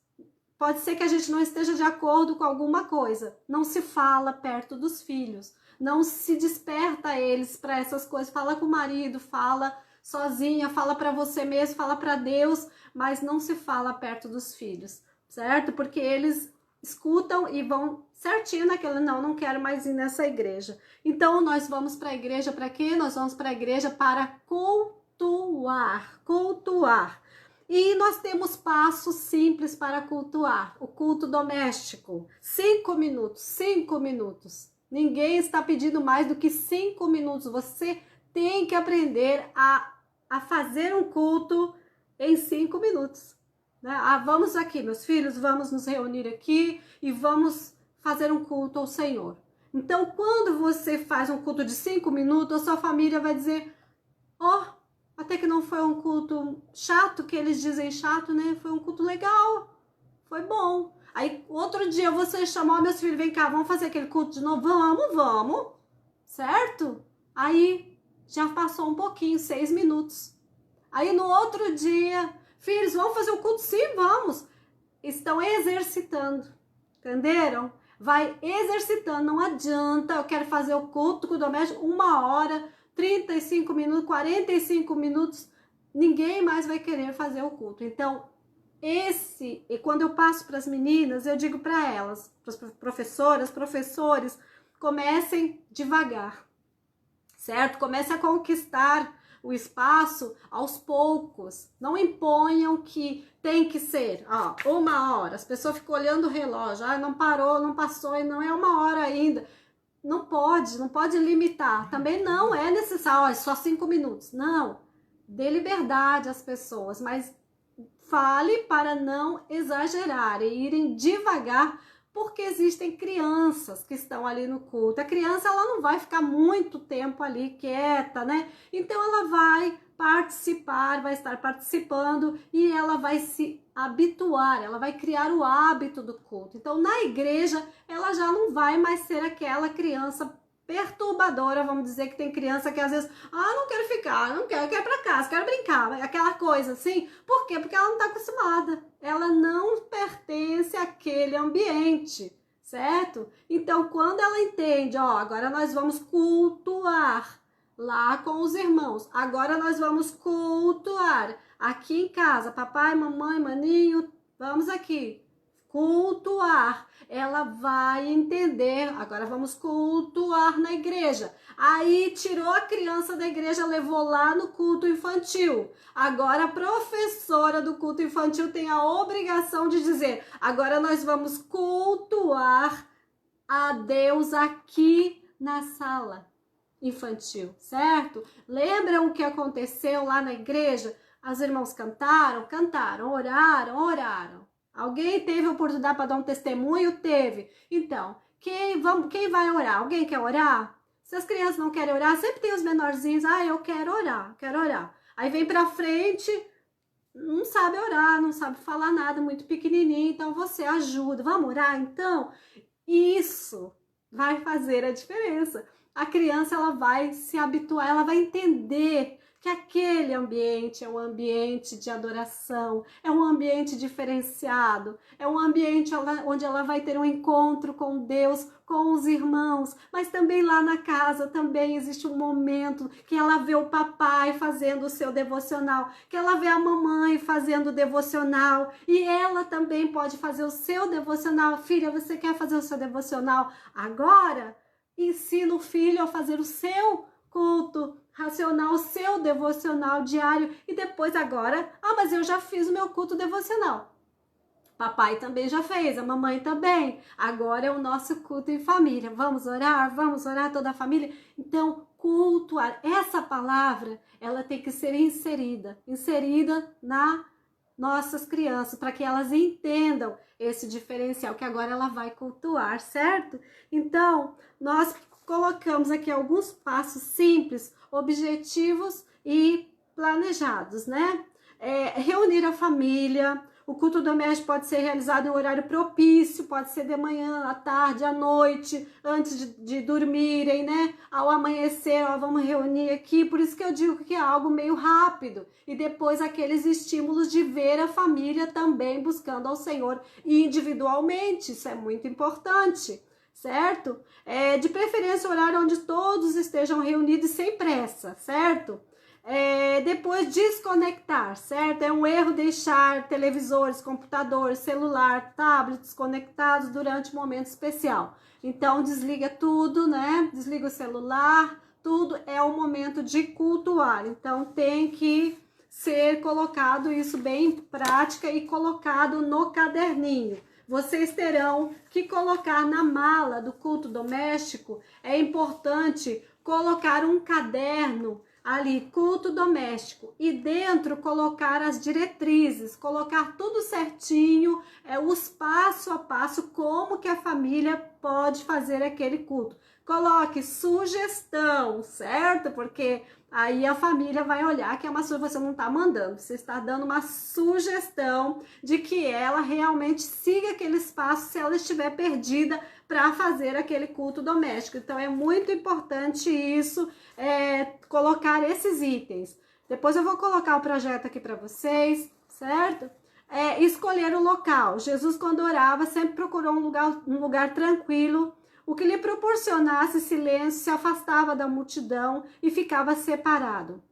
pode ser que a gente não esteja de acordo com alguma coisa. Não se fala perto dos filhos. Não se desperta eles para essas coisas. Fala com o marido, fala sozinha, fala para você mesmo, fala para Deus, mas não se fala perto dos filhos, certo? Porque eles escutam e vão certinho naquela, não quero mais ir nessa igreja. Então, nós vamos para a igreja para quê? Nós vamos para a igreja para cultuar. E nós temos passos simples para cultuar. O culto doméstico, 5 minutos. Ninguém está pedindo mais do que 5 minutos. Você tem que aprender a fazer um culto em 5 minutos. Vamos aqui, meus filhos, vamos nos reunir aqui e vamos fazer um culto ao Senhor. Então, quando você faz um culto de 5 minutos, a sua família vai dizer, até que não foi um culto chato, que eles dizem chato, né? Foi um culto legal, foi bom. Aí, outro dia, você chamou, meus filhos, vem cá, vamos fazer aquele culto de novo? Vamos, certo? Aí, já passou um pouquinho, 6 minutos. Aí, no outro dia, filhos, vamos fazer o culto? Sim, vamos. Estão exercitando, entenderam? Vai exercitando, não adianta, eu quero fazer o culto doméstico 1 hora, 35 minutos, 45 minutos, ninguém mais vai querer fazer o culto. Então, e quando eu passo para as meninas, eu digo para elas, para as professoras, professores, comecem devagar, certo? Comece a conquistar o espaço aos poucos. Não imponham que tem que ser 1 hora. As pessoas ficam olhando o relógio. Não parou, não passou, e não é 1 hora ainda. Não pode limitar. Também não é necessário, só 5 minutos. Não. dê liberdade às pessoas, mas fale para não exagerar e irem devagar, porque existem crianças que estão ali no culto. A criança, ela não vai ficar muito tempo ali quieta, né? Então ela vai participar, vai estar participando e ela vai se habituar, ela vai criar o hábito do culto. Então na igreja ela já não vai mais ser aquela criança perturbadora, vamos dizer, que tem criança que às vezes, não quero ficar, não quero, quero ir pra casa, quero brincar, aquela coisa assim. Por quê? Porque ela não tá acostumada, ela não pertence àquele ambiente, certo? Então, quando ela entende, agora nós vamos cultuar lá com os irmãos, agora nós vamos cultuar aqui em casa, papai, mamãe, maninho, vamos aqui, cultuar. Ela vai entender, agora vamos cultuar na igreja. Aí tirou a criança da igreja, levou lá no culto infantil. Agora a professora do culto infantil tem a obrigação de dizer, agora nós vamos cultuar a Deus aqui na sala infantil, certo? Lembram o que aconteceu lá na igreja? Os irmãos cantaram, oraram. Alguém teve a oportunidade para dar um testemunho? Teve. Então, quem vai orar? Alguém quer orar? Se as crianças não querem orar, sempre tem os menorzinhos. Eu quero orar. Aí vem pra frente, não sabe orar, não sabe falar nada, muito pequenininho. Então, você ajuda. Vamos orar, então? Isso vai fazer a diferença. A criança, ela vai se habituar, ela vai entender que aquele ambiente é um ambiente de adoração, é um ambiente diferenciado, é um ambiente onde ela vai ter um encontro com Deus, com os irmãos, mas também lá na casa também existe um momento que ela vê o papai fazendo o seu devocional, que ela vê a mamãe fazendo o devocional, e ela também pode fazer o seu devocional. Filha, você quer fazer o seu devocional agora? Ensina o filho a fazer o seu culto racional, o seu devocional diário, e depois agora, mas eu já fiz o meu culto devocional. Papai também já fez, a mamãe também. Agora é o nosso culto em família. Vamos orar toda a família. Então, cultuar, essa palavra, ela tem que ser inserida na nossas crianças, para que elas entendam esse diferencial, que agora ela vai cultuar, certo? Então, nós colocamos aqui alguns passos simples, objetivos e planejados, né? Reunir a família. O culto doméstico pode ser realizado em um horário propício, pode ser de manhã, à tarde, à noite, antes de dormirem, né? Ao amanhecer, vamos reunir aqui. Por isso que eu digo que é algo meio rápido. E depois aqueles estímulos de ver a família também buscando ao Senhor individualmente. Isso é muito importante, certo? De preferência, horário onde todos estejam reunidos sem pressa, certo? Depois desconectar, certo? É um erro deixar televisores, computadores, celular, tablets conectados durante um momento especial. Então desliga tudo, né? Desliga o celular, tudo é o momento de cultuar. Então tem que ser colocado isso bem em prática e colocado no caderninho. Vocês terão que colocar na mala do culto doméstico. É importante colocar um caderno ali, culto doméstico, e dentro colocar as diretrizes, colocar tudo certinho, os passo a passo, como que a família pode fazer aquele culto. Coloque sugestão, certo? Porque aí a família vai olhar que é uma sugestão, você não está mandando, você está dando uma sugestão de que ela realmente siga aqueles passos se ela estiver perdida para fazer aquele culto doméstico. Então é muito importante isso, colocar esses itens. Depois eu vou colocar o projeto aqui para vocês, certo? Escolher o local. Jesus, quando orava, sempre procurou um lugar tranquilo, o que lhe proporcionasse silêncio, se afastava da multidão e ficava separado.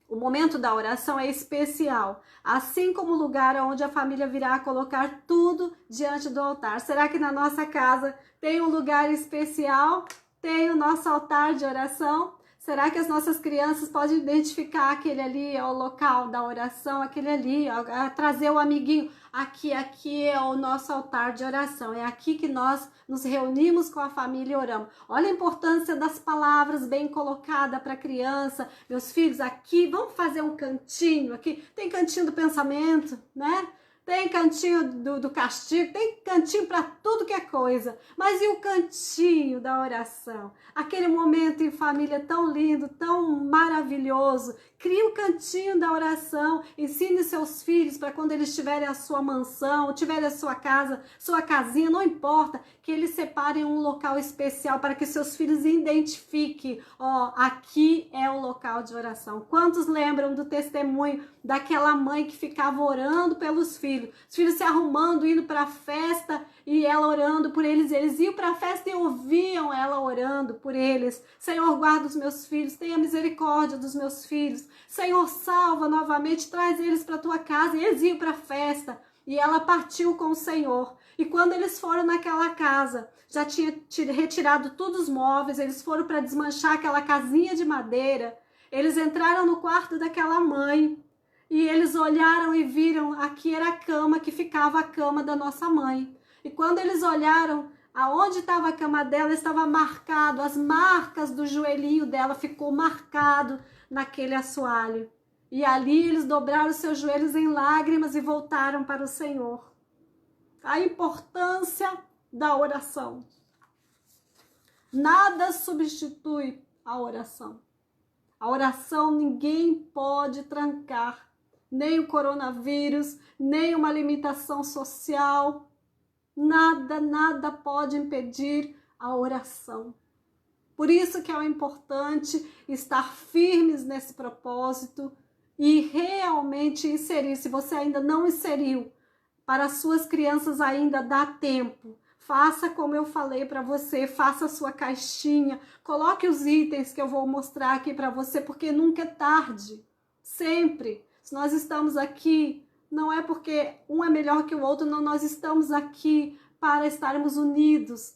O momento da oração é especial, assim como o lugar onde a família virá colocar tudo diante do altar. Será que na nossa casa tem um lugar especial? Tem o nosso altar de oração? Será que as nossas crianças podem identificar aquele ali é o local da oração, aquele ali, trazer o amiguinho, aqui é o nosso altar de oração, é aqui que nós nos reunimos com a família e oramos. Olha a importância das palavras bem colocadas para a criança. Meus filhos, aqui, vamos fazer um cantinho, aqui tem cantinho do pensamento, né? Tem cantinho do castigo, tem cantinho para tudo que é coisa. Mas e o cantinho da oração? Aquele momento em família tão lindo, tão maravilhoso. Crie um cantinho da oração. Ensine seus filhos para quando eles tiverem a sua mansão, tiverem a sua casa, sua casinha, não importa, que eles separem um local especial para que seus filhos identifiquem. Aqui é o local de oração. Quantos lembram do testemunho daquela mãe que ficava orando pelos filhos? Os filhos se arrumando, indo para a festa e ela orando por eles. Eles iam para a festa e ouviam ela orando por eles. Senhor, guarda os meus filhos, tenha misericórdia dos meus filhos. Senhor, salva novamente, traz eles para a tua casa. E eles iam para a festa e ela partiu com o Senhor. E quando eles foram naquela casa, já tinha retirado todos os móveis, eles foram para desmanchar aquela casinha de madeira. Eles entraram no quarto daquela mãe. E eles olharam e viram, aqui era a cama que ficava a cama da nossa mãe. E quando eles olharam, aonde estava a cama dela, estava marcado, as marcas do joelhinho dela ficou marcado naquele assoalho. E ali eles dobraram seus joelhos em lágrimas e voltaram para o Senhor. A importância da oração. Nada substitui a oração. A oração ninguém pode trancar. Nem o coronavírus, nem uma limitação social, nada pode impedir a oração. Por isso que é importante estar firmes nesse propósito e realmente inserir. Se você ainda não inseriu, para as suas crianças ainda dá tempo. Faça como eu falei para você, faça a sua caixinha, coloque os itens que eu vou mostrar aqui para você, porque nunca é tarde, sempre. Se nós estamos aqui, não é porque um é melhor que o outro, não, nós estamos aqui para estarmos unidos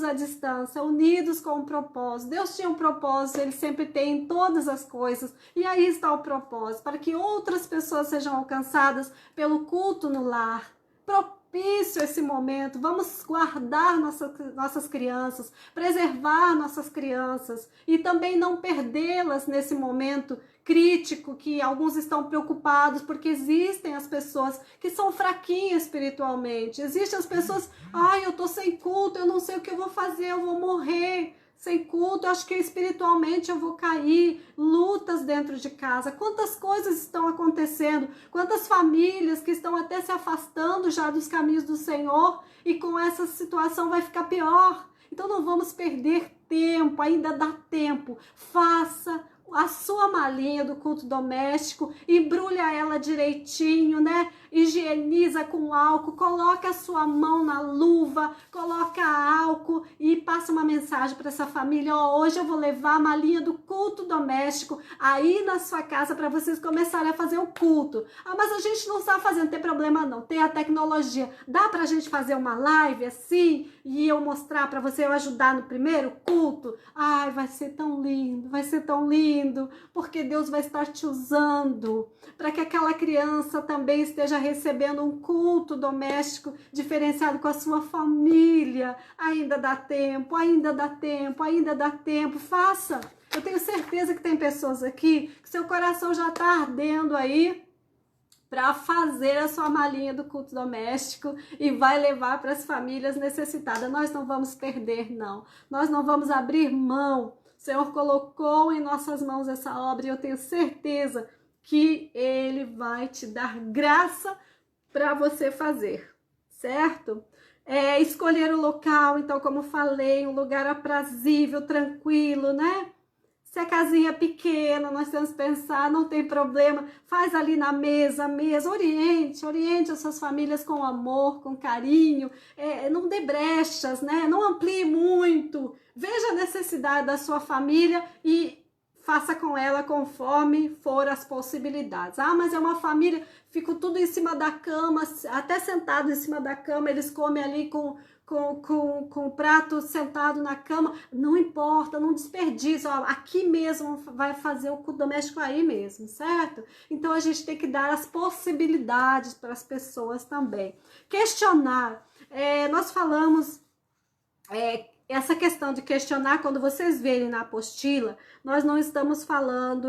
à distância, unidos com um propósito. Deus tinha um propósito, Ele sempre tem em todas as coisas, e aí está o propósito, para que outras pessoas sejam alcançadas pelo culto no lar. Propício esse momento, vamos guardar nossas crianças, preservar nossas crianças e também não perdê-las nesse momento crítico que alguns estão preocupados, porque existem as pessoas que são fraquinhas espiritualmente, existem as pessoas, eu tô sem culto, eu não sei o que eu vou fazer, eu vou morrer sem culto, eu acho que espiritualmente eu vou cair, lutas dentro de casa, quantas coisas estão acontecendo, quantas famílias que estão até se afastando já dos caminhos do Senhor, e com essa situação vai ficar pior. Então não vamos perder tempo, ainda dá tempo, faça a sua malinha do culto doméstico, embrulha ela direitinho, né? Higieniza com álcool, coloca a sua mão na luva, coloca álcool e passa uma mensagem para essa família. Hoje eu vou levar a malinha do culto doméstico aí na sua casa para vocês começarem a fazer o culto. Mas a gente não sabe fazer, não tem problema não, tem a tecnologia. Dá pra gente fazer uma live assim e eu mostrar para você, eu ajudar no primeiro culto? Vai ser tão lindo, porque Deus vai estar te usando para que aquela criança também esteja recebendo um culto doméstico diferenciado com a sua família. Ainda dá tempo, faça. Eu tenho certeza que tem pessoas aqui que seu coração já está ardendo aí para fazer a sua malinha do culto doméstico e vai levar para as famílias necessitadas. Nós não vamos perder, não. Nós não vamos abrir mão. O Senhor colocou em nossas mãos essa obra e eu tenho certeza que Ele vai te dar graça para você fazer, certo? Escolher o local, então, como falei, um lugar aprazível, tranquilo, né? Se a casinha é pequena, nós temos que pensar, não tem problema, faz ali na mesa, oriente as suas famílias com amor, com carinho, não dê brechas, né? Não amplie muito, veja a necessidade da sua família e faça com ela conforme for as possibilidades. Mas é uma família, fico tudo em cima da cama, até sentado em cima da cama, eles comem ali com com o prato sentado na cama, não importa, não desperdiça, ó, aqui mesmo vai fazer o culto doméstico aí mesmo, certo? Então a gente tem que dar as possibilidades para as pessoas também. Questionar, nós falamos essa questão de questionar, quando vocês verem na apostila, nós não estamos falando,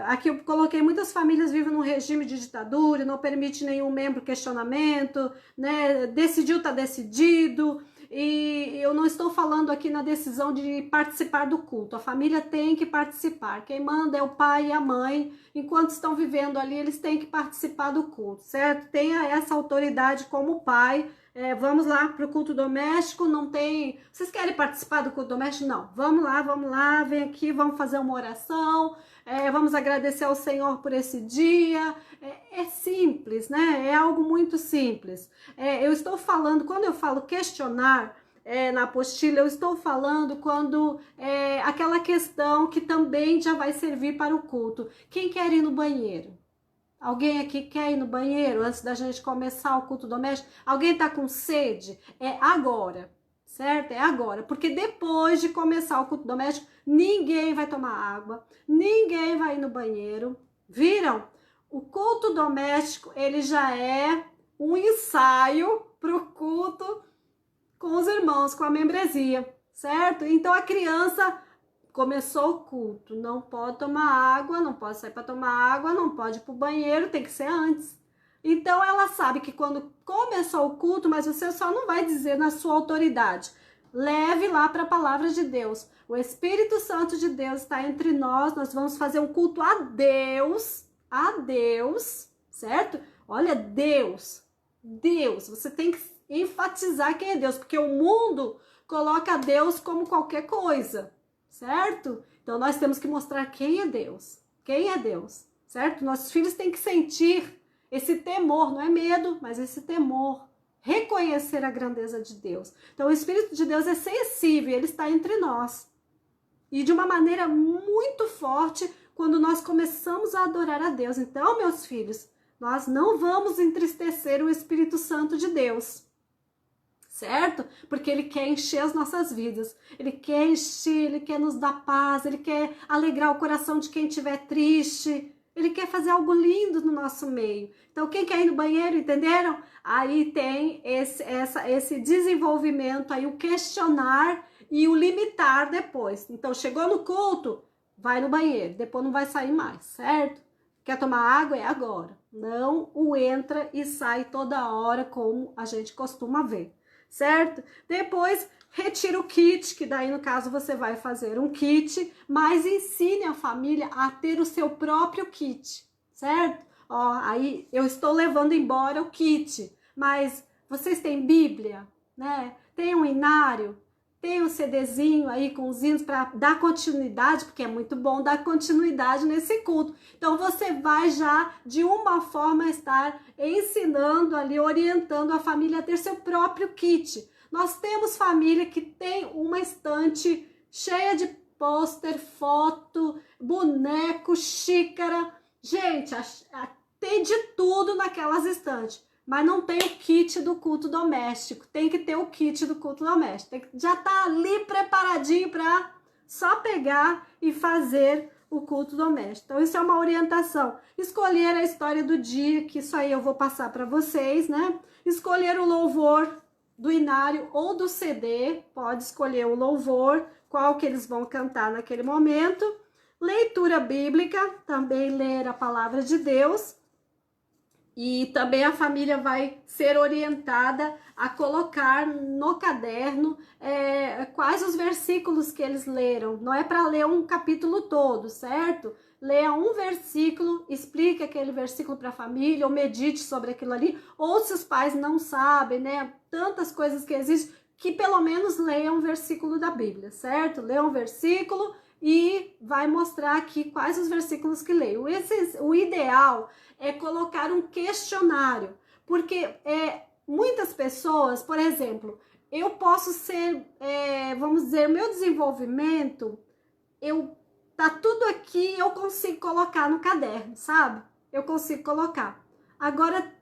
aqui eu coloquei, muitas famílias vivem num regime de ditadura, não permite nenhum membro questionamento, né, decidiu, tá decidido, e eu não estou falando aqui na decisão de participar do culto, a família tem que participar, quem manda é o pai e a mãe, enquanto estão vivendo ali, eles têm que participar do culto, certo? Tenha essa autoridade como pai. Vamos lá para o culto doméstico, não tem... Vocês querem participar do culto doméstico? Não. Vamos lá, vem aqui, vamos fazer uma oração, vamos agradecer ao Senhor por esse dia. É simples, né? É algo muito simples. Eu estou falando, quando eu falo questionar, na apostila, eu estou falando quando aquela questão que também já vai servir para o culto. Quem quer ir no banheiro? Alguém aqui quer ir no banheiro antes da gente começar o culto doméstico? Alguém tá com sede? É agora, certo? É agora, porque depois de começar o culto doméstico, ninguém vai tomar água, ninguém vai ir no banheiro. Viram? O culto doméstico, ele já é um ensaio pro culto com os irmãos, com a membresia, certo? Então a criança... Começou o culto, não pode tomar água, não pode sair para tomar água, não pode ir para o banheiro, tem que ser antes. Então ela sabe que quando começou o culto, mas você só não vai dizer na sua autoridade. Leve lá para a palavra de Deus. O Espírito Santo de Deus está entre nós, nós vamos fazer um culto a Deus, certo? Olha, Deus, você tem que enfatizar quem é Deus, porque o mundo coloca Deus como qualquer coisa. Certo? Então nós temos que mostrar quem é Deus, certo? Nossos filhos têm que sentir esse temor, não é medo, mas esse temor, reconhecer a grandeza de Deus. Então o Espírito de Deus é sensível, ele está entre nós. E de uma maneira muito forte quando nós começamos a adorar a Deus. Então, meus filhos, nós não vamos entristecer o Espírito Santo de Deus. Certo? Porque ele quer encher as nossas vidas, ele quer encher, ele quer nos dar paz, ele quer alegrar o coração de quem estiver triste, ele quer fazer algo lindo no nosso meio. Então, quem quer ir no banheiro, entenderam? Aí tem esse desenvolvimento, aí o questionar e o limitar depois. Então, chegou no culto, vai no banheiro, depois não vai sair mais, certo? Quer tomar água? É agora. Não o entra e sai toda hora como a gente costuma ver. Certo? Depois, retira o kit, que daí no caso você vai fazer um kit, mas ensine a família a ter o seu próprio kit, certo? Ó, aí eu estou levando embora o kit, mas vocês têm Bíblia, né? Tem um inário, tem um CDzinho aí com os hinos para dar continuidade, porque é muito bom dar continuidade nesse culto. Então você vai já de uma forma estar ensinando ali, orientando a família a ter seu próprio kit. Nós temos família que tem uma estante cheia de pôster, foto, boneco, xícara. Gente, tem de tudo naquelas estantes. Mas não tem o kit do culto doméstico. Tem que ter o kit do culto doméstico. Já tá ali preparadinho para só pegar e fazer o culto doméstico. Então, isso é uma orientação. Escolher a história do dia, que isso aí eu vou passar para vocês, né? Escolher o louvor do inário ou do CD. Pode escolher o louvor, qual que eles vão cantar naquele momento. Leitura bíblica, também ler a palavra de Deus. E também a família vai ser orientada a colocar no caderno quais os versículos que eles leram. Não é para ler um capítulo todo, certo? Leia um versículo, explique aquele versículo para a família, ou medite sobre aquilo ali. Ou se os pais não sabem, né? Tantas coisas que existem, que pelo menos leiam um versículo da Bíblia, certo? Leia um versículo e vai mostrar aqui quais os versículos que leio. O ideal é colocar um questionário, porque muitas pessoas, por exemplo, eu posso ser, vamos dizer, o meu desenvolvimento, tá tudo aqui, eu consigo colocar no caderno, sabe? Eu consigo colocar. Agora,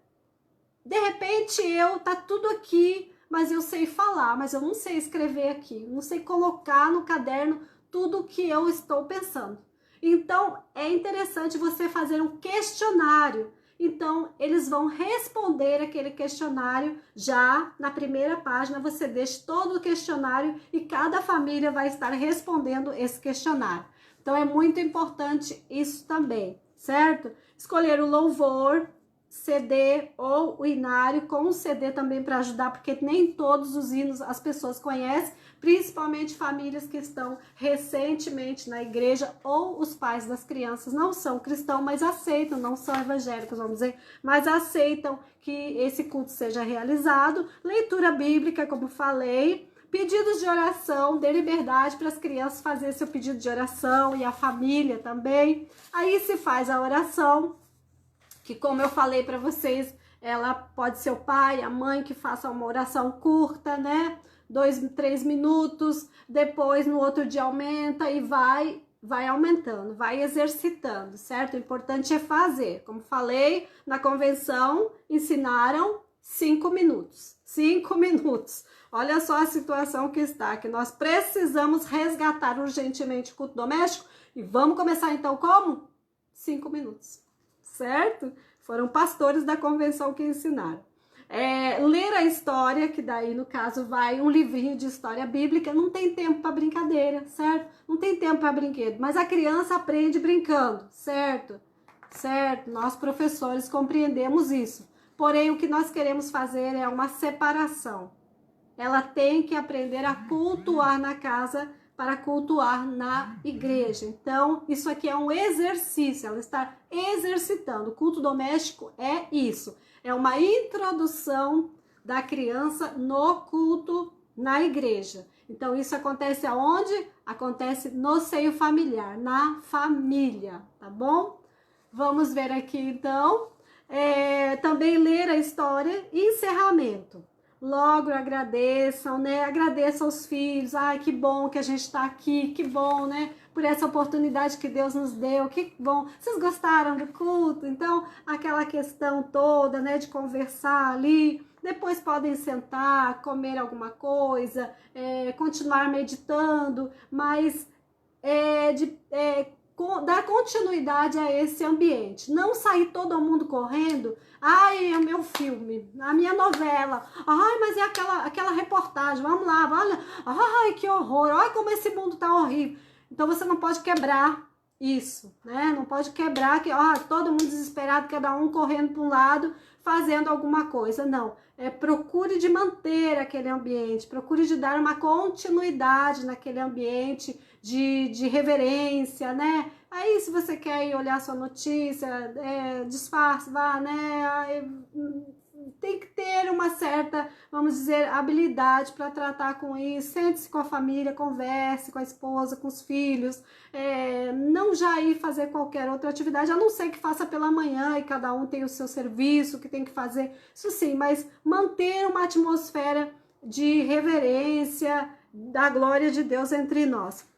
de repente, tá tudo aqui, mas eu sei falar, mas eu não sei escrever aqui, não sei colocar no caderno tudo o que eu estou pensando. Então, é interessante você fazer um questionário. Então, eles vão responder aquele questionário já na primeira página. Você deixa todo o questionário e cada família vai estar respondendo esse questionário. Então, é muito importante isso também, certo? Escolher o louvor, CD ou o hinário, com o CD também para ajudar, porque nem todos os hinos as pessoas conhecem, principalmente famílias que estão recentemente na igreja ou os pais das crianças não são cristãos, mas aceitam, não são evangélicos, vamos dizer, mas aceitam que esse culto seja realizado. Leitura bíblica, como falei, pedidos de oração, dê liberdade para as crianças fazer seu pedido de oração e a família também. Aí se faz a oração, que como eu falei para vocês, ela pode ser o pai, a mãe que faça uma oração curta, né? 2, 3 minutos, depois no outro dia aumenta e vai aumentando, vai exercitando, certo? O importante é fazer. Como falei, na convenção ensinaram 5 minutos. 5 minutos. Olha só a situação que está, que nós precisamos resgatar urgentemente o culto doméstico e vamos começar então como? 5 minutos, certo? Foram pastores da convenção que ensinaram. Ler a história, que daí no caso vai um livrinho de história bíblica, não tem tempo para brincadeira, certo? Não tem tempo para brinquedo, mas a criança aprende brincando, certo? Certo, nós professores compreendemos isso. Porém, o que nós queremos fazer é uma separação. Ela tem que aprender a cultuar na casa para cultuar na igreja. Então, isso aqui é um exercício, ela está exercitando. O culto doméstico é isso. É uma introdução da criança no culto na igreja. Então, isso acontece aonde? Acontece no seio familiar, na família, tá bom? Vamos ver aqui, então. Também ler a história e encerramento. Logo agradeçam, né? Agradeçam aos filhos. Ai, que bom que a gente está aqui, que bom, né? Por essa oportunidade que Deus nos deu, que bom. Vocês gostaram do culto? Então, aquela questão toda, né, de conversar ali. Depois podem sentar, comer alguma coisa, continuar meditando, mas dar continuidade a esse ambiente. Não sair todo mundo correndo. Ai, é o meu filme, a minha novela. Ai, mas é aquela reportagem. Vamos lá, olha. Ai, que horror. Olha como esse mundo tá horrível. Então você não pode quebrar isso, né? Não pode quebrar que todo mundo desesperado, cada um correndo para um lado, fazendo alguma coisa. Não. Procure de manter aquele ambiente, procure de dar uma continuidade naquele ambiente de reverência, né? Aí, se você quer ir olhar sua notícia, disfarce, vá, né? Tem que ter uma certa, vamos dizer, habilidade para tratar com isso. Sente-se com a família, converse com a esposa, com os filhos. Não já ir fazer qualquer outra atividade, a não ser que faça pela manhã e cada um tem o seu serviço que tem que fazer. Isso sim, mas manter uma atmosfera de reverência da glória de Deus entre nós.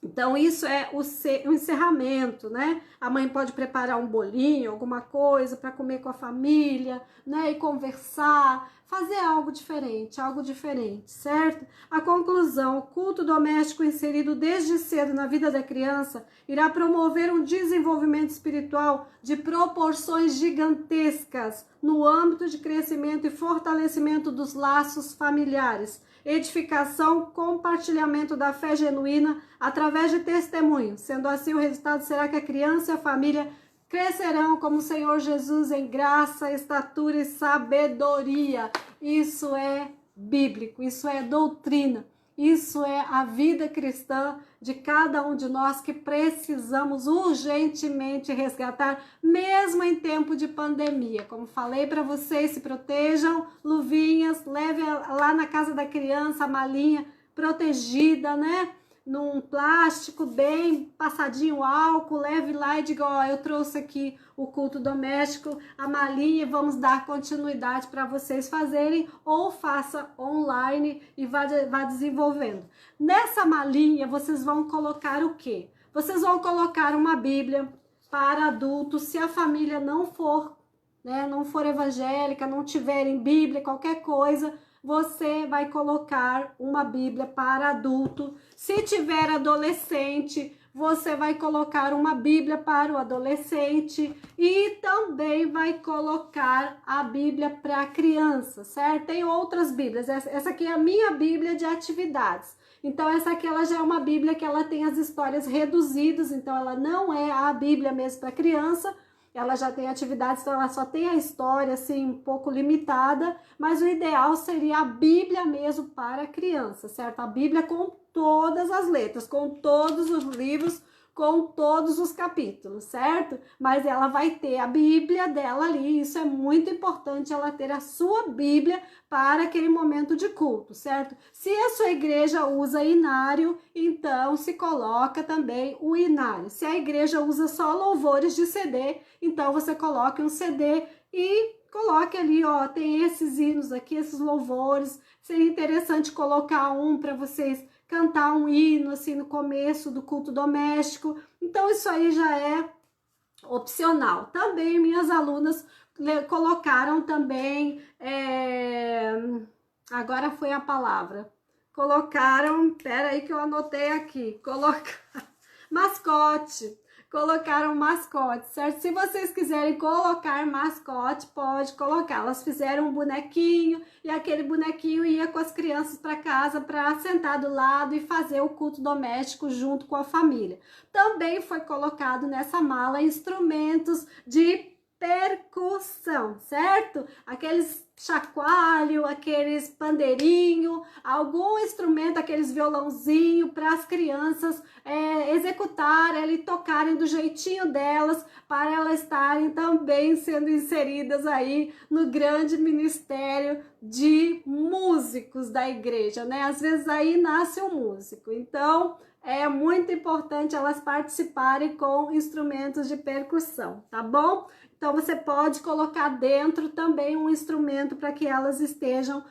Então, isso é o encerramento, né? A mãe pode preparar um bolinho, alguma coisa para comer com a família, né? E conversar, fazer algo diferente, certo? A conclusão, o culto doméstico inserido desde cedo na vida da criança irá promover um desenvolvimento espiritual de proporções gigantescas no âmbito de crescimento e fortalecimento dos laços familiares, edificação, compartilhamento da fé genuína através de testemunho. Sendo assim, o resultado será que a criança e a família crescerão como o Senhor Jesus em graça, estatura e sabedoria. Isso é bíblico, isso é doutrina, isso é a vida cristã de cada um de nós que precisamos urgentemente resgatar, mesmo em tempo de pandemia. Como falei para vocês, se protejam, luvinhas, leve lá na casa da criança a malinha protegida, né? Num plástico bem passadinho álcool, leve lá e diga, eu trouxe aqui o culto doméstico, a malinha, vamos dar continuidade para vocês fazerem, ou faça online e vá desenvolvendo. Nessa malinha, vocês vão colocar o quê? Vocês vão colocar uma Bíblia para adultos, se a família não for, né, não for evangélica, não tiverem Bíblia, qualquer coisa, você vai colocar uma Bíblia para adulto. Se tiver adolescente, você vai colocar uma Bíblia para o adolescente e também vai colocar a Bíblia para a criança, certo? Tem outras Bíblias. Essa aqui é a minha Bíblia de atividades. Então, essa aqui ela já é uma Bíblia que ela tem as histórias reduzidas, então ela não é a Bíblia mesmo para criança, ela já tem atividades, então ela só tem a história assim um pouco limitada, mas o ideal seria a Bíblia mesmo para criança, certo? A Bíblia com todas as letras, com todos os livros, com todos os capítulos, certo? Mas ela vai ter a Bíblia dela ali, isso é muito importante, ela ter a sua Bíblia para aquele momento de culto, certo? Se a sua igreja usa inário, então se coloca também o inário. Se a igreja usa só louvores de CD, então você coloca um CD e coloque ali, ó, tem esses hinos aqui, esses louvores. Seria interessante colocar um para vocês cantar um hino assim no começo do culto doméstico. Então isso aí já é opcional. Também minhas alunas colocaram também, agora foi a palavra, colocaram, peraí que eu anotei aqui, mascote. Colocaram mascote, certo? Se vocês quiserem colocar mascote, pode colocar. Elas fizeram um bonequinho e aquele bonequinho ia com as crianças para casa para sentar do lado e fazer o culto doméstico junto com a família. Também foi colocado nessa mala instrumentos de percussão, certo? Aqueles chacoalho, aqueles pandeirinho, algum instrumento, aqueles violãozinho para as crianças executarem e tocarem do jeitinho delas, para elas estarem também sendo inseridas aí no grande ministério de músicos da igreja, né? Às vezes aí nasce um músico, então é muito importante elas participarem com instrumentos de percussão, tá bom? Então, você pode colocar dentro também um instrumento para que elas estejam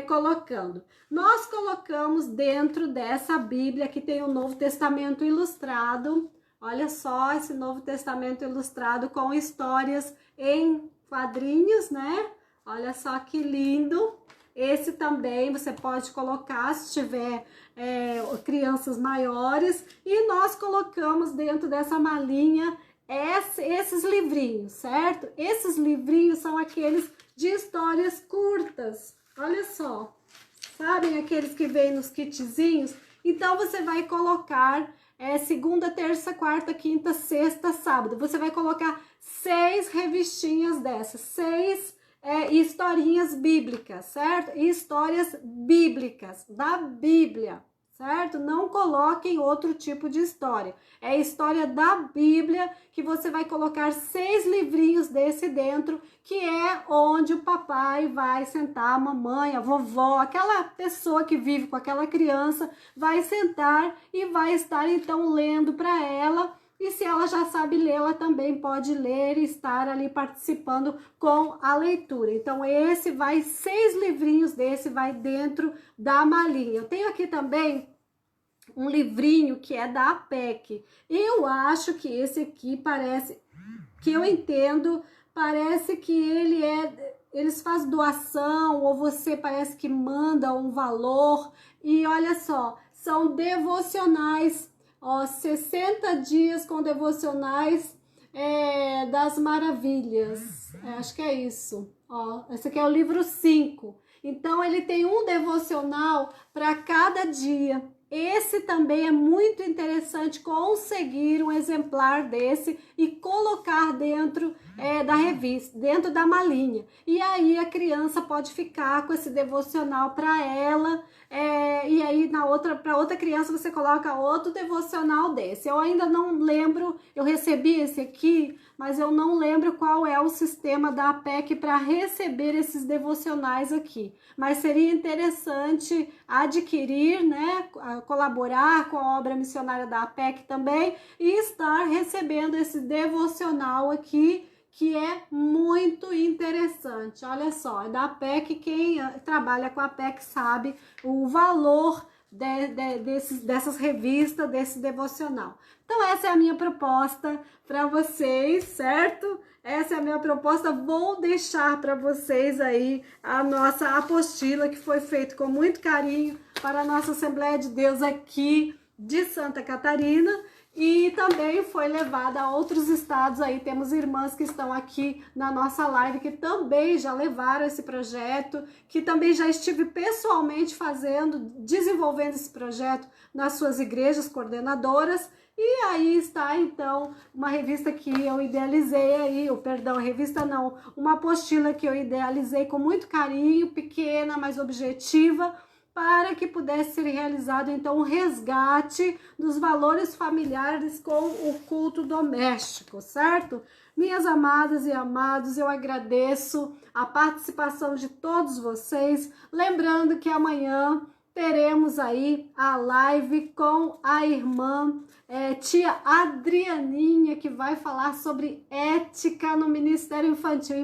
colocando. Nós colocamos dentro dessa Bíblia que tem o Novo Testamento ilustrado. Olha só esse Novo Testamento ilustrado com histórias em quadrinhos, né? Olha só que lindo. Esse também você pode colocar se tiver crianças maiores. E nós colocamos dentro dessa malinha esses livrinhos, certo? Esses livrinhos são aqueles de histórias curtas. Olha só. Sabem aqueles que vêm nos kitzinhos? Então, você vai colocar segunda, terça, quarta, quinta, sexta, sábado. Você vai colocar 6 revistinhas dessas, 6 historinhas bíblicas, certo? Histórias bíblicas, da Bíblia, certo? Não coloquem outro tipo de história. É a história da Bíblia que você vai colocar 6 livrinhos desse dentro, que é onde o papai vai sentar, a mamãe, a vovó, aquela pessoa que vive com aquela criança, vai sentar e vai estar então lendo para ela. E se ela já sabe ler, ela também pode ler e estar ali participando com a leitura. Então, 6 livrinhos desse vai dentro da malinha. Eu tenho aqui também um livrinho que é da APEC. Eu acho que esse aqui parece, que eu entendo, parece que eles fazem doação, ou você parece que manda um valor. E olha só, são devocionais. 60 dias com devocionais das maravilhas. Acho que é isso. Esse aqui é o livro 5. Então, ele tem um devocional para cada dia. Esse também é muito interessante conseguir um exemplar desse e colocar dentro da revista, dentro da malinha. E aí a criança pode ficar com esse devocional para ela, e aí para outra criança você coloca outro devocional desse. Eu ainda não lembro, eu recebi esse aqui, mas eu não lembro qual é o sistema da APEC para receber esses devocionais aqui. Mas seria interessante adquirir, né, colaborar com a obra missionária da APEC também e estar recebendo esse devocional aqui, que é muito interessante. Olha só, é da APEC, quem trabalha com a APEC sabe o valor dessas revistas, desse devocional. Então essa é a minha proposta para vocês, certo? Essa é a minha proposta. Vou deixar para vocês aí a nossa apostila, que foi feita com muito carinho para a nossa Assembleia de Deus aqui de Santa Catarina, e também foi levada a outros estados aí. Temos irmãs que estão aqui na nossa live que também já levaram esse projeto, que também já estive pessoalmente desenvolvendo esse projeto nas suas igrejas coordenadoras. E aí está, então, uma revista que eu idealizei aí, uma apostila que eu idealizei com muito carinho, pequena, mas objetiva, para que pudesse ser realizado, então, um resgate dos valores familiares com o culto doméstico, certo? Minhas amadas e amados, eu agradeço a participação de todos vocês, lembrando que amanhã teremos aí a live com a irmã tia Adrianinha, que vai falar sobre ética no Ministério Infantil.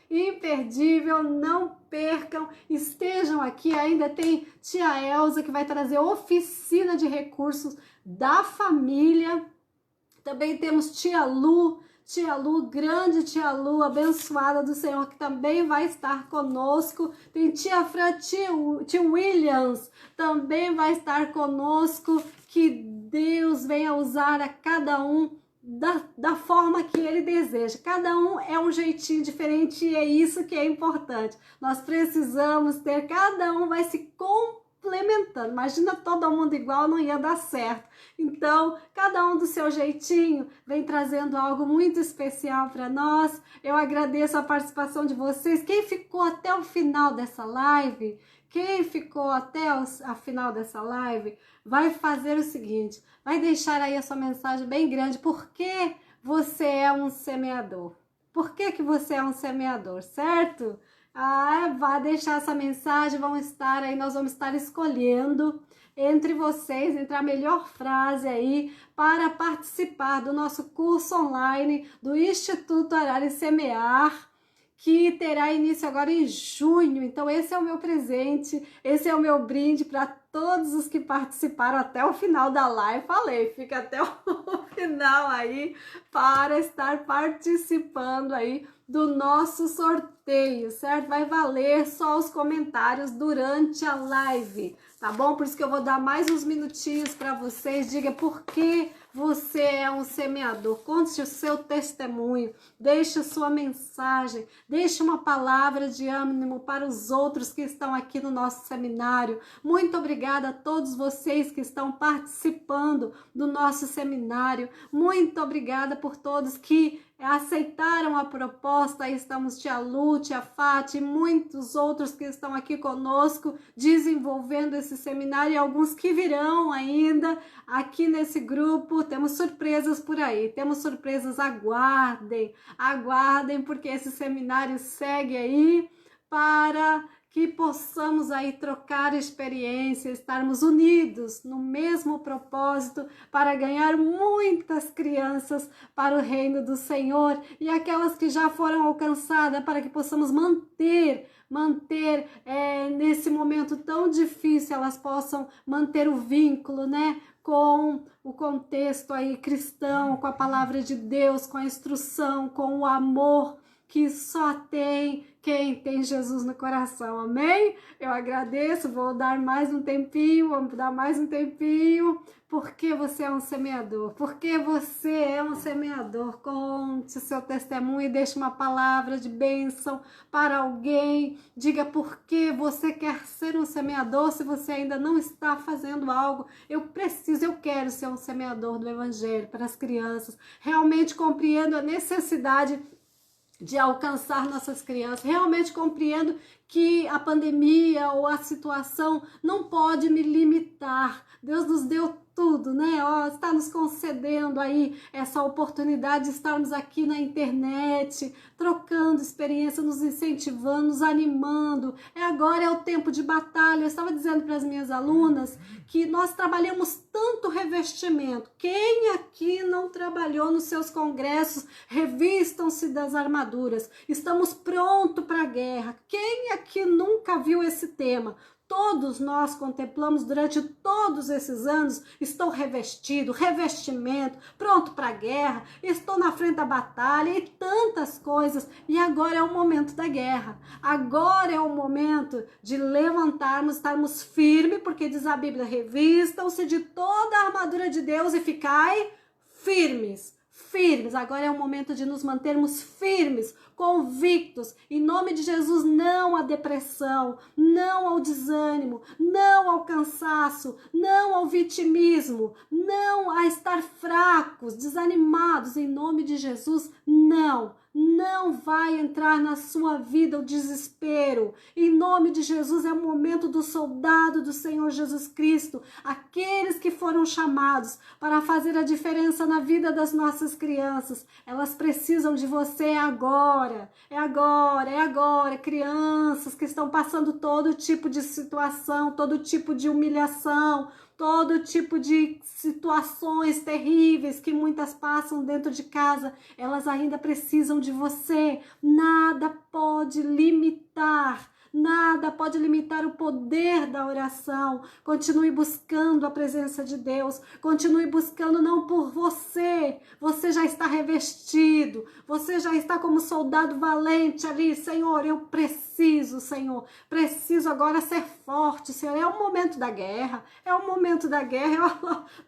Imperdível, não percam, estejam aqui. Ainda tem tia Elza, que vai trazer oficina de recursos da família. Também temos tia Lu, grande tia Lu, abençoada do Senhor, que também vai estar conosco. Tem tia Fran, tio Williams, também vai estar conosco. Que Deus venha usar a cada um da forma que ele deseja. Cada um é um jeitinho diferente, e é isso que é importante. Nós precisamos ter, cada um vai se complementando. Imagina todo mundo igual, não ia dar certo. Então, cada um do seu jeitinho vem trazendo algo muito especial para nós. Eu agradeço a participação de vocês. Quem ficou até o final dessa live, vai fazer o seguinte, vai deixar aí a sua mensagem bem grande. Por que você é um semeador? Por que você é um semeador, certo? Vai deixar essa mensagem, nós vamos estar escolhendo entre vocês, entre a melhor frase aí, para participar do nosso curso online do Instituto Orar e Semear, que terá início agora em junho. Então esse é o meu presente, esse é o meu brinde para todos os que participaram até o final da live. Fica até o final aí para estar participando aí do nosso sorteio, certo? Vai valer só os comentários durante a live, tá bom? Por isso que eu vou dar mais uns minutinhos para vocês. Diga por que você é um semeador. Conte o seu testemunho, deixe a sua mensagem, deixe uma palavra de ânimo para os outros que estão aqui no nosso seminário. Muito obrigada a todos vocês que estão participando do nosso seminário. Muito obrigada por todos que aceitaram a proposta. Aí estamos tia Lu, tia Fati e muitos outros que estão aqui conosco desenvolvendo esse seminário, e alguns que virão ainda aqui nesse grupo. Temos surpresas por aí, aguardem, porque esse seminário segue aí para que possamos aí trocar experiência, estarmos unidos no mesmo propósito para ganhar muitas crianças para o reino do Senhor, e aquelas que já foram alcançadas, para que possamos manter nesse momento tão difícil, elas possam manter o vínculo, né, com o contexto aí cristão, com a palavra de Deus, com a instrução, com o amor que só tem quem tem Jesus no coração, amém? Eu agradeço, vou dar mais um tempinho, porque você é um semeador, conte seu testemunho e deixe uma palavra de bênção para alguém. Diga por que você quer ser um semeador. Se você ainda não está fazendo algo, eu quero ser um semeador do Evangelho para as crianças. Realmente compreendo a necessidade de alcançar nossas crianças. Realmente compreendo que a pandemia ou a situação não pode me limitar. Deus nos deu tudo, né? Está nos concedendo aí essa oportunidade de estarmos aqui na internet, trocando experiência, nos incentivando, nos animando. Agora é o tempo de batalha. Eu estava dizendo para as minhas alunas que nós trabalhamos tanto revestimento. Quem aqui não trabalhou nos seus congressos? Revistam-se das armaduras. Estamos prontos para a guerra. Quem aqui nunca viu esse tema? todos nós contemplamos durante todos esses anos. Estou revestido, revestimento, pronto para a guerra, estou na frente da batalha e tantas coisas. E agora é o momento da guerra. Agora é o momento de levantarmos, estarmos firmes, porque diz a Bíblia, revistam-se de toda a armadura de Deus e ficai firmes. Firmes, agora é o momento de nos mantermos firmes, convictos, em nome de Jesus, não à depressão, não ao desânimo, não ao cansaço, não ao vitimismo, não a estar fracos, desanimados, em nome de Jesus, não vai entrar na sua vida o desespero. Em nome de Jesus, é o momento do soldado do Senhor Jesus Cristo, aqueles que foram chamados para fazer a diferença na vida das nossas crianças. Elas precisam de você agora, é agora, crianças que estão passando todo tipo de situação, todo tipo de humilhação, todo tipo de situações terríveis que muitas passam dentro de casa, elas ainda precisam de você. Nada pode limitar o poder da oração. Continue buscando a presença de Deus, continue buscando não por você já está revestido, você já está como soldado valente ali. Senhor, eu preciso, Senhor, preciso agora ser forte, Senhor, é o momento da guerra,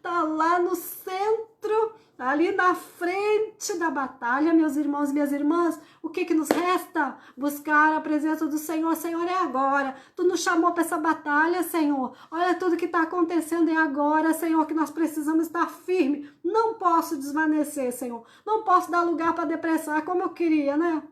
tá lá no centro, ali na frente da batalha, meus irmãos e minhas irmãs. O que nos resta? Buscar a presença do Senhor. Senhor, é agora. Tu nos chamou para essa batalha, Senhor. Olha tudo que está acontecendo, é agora, Senhor, que nós precisamos estar firme. Não posso desvanecer, Senhor. Não posso dar lugar para depressão, como eu queria, né?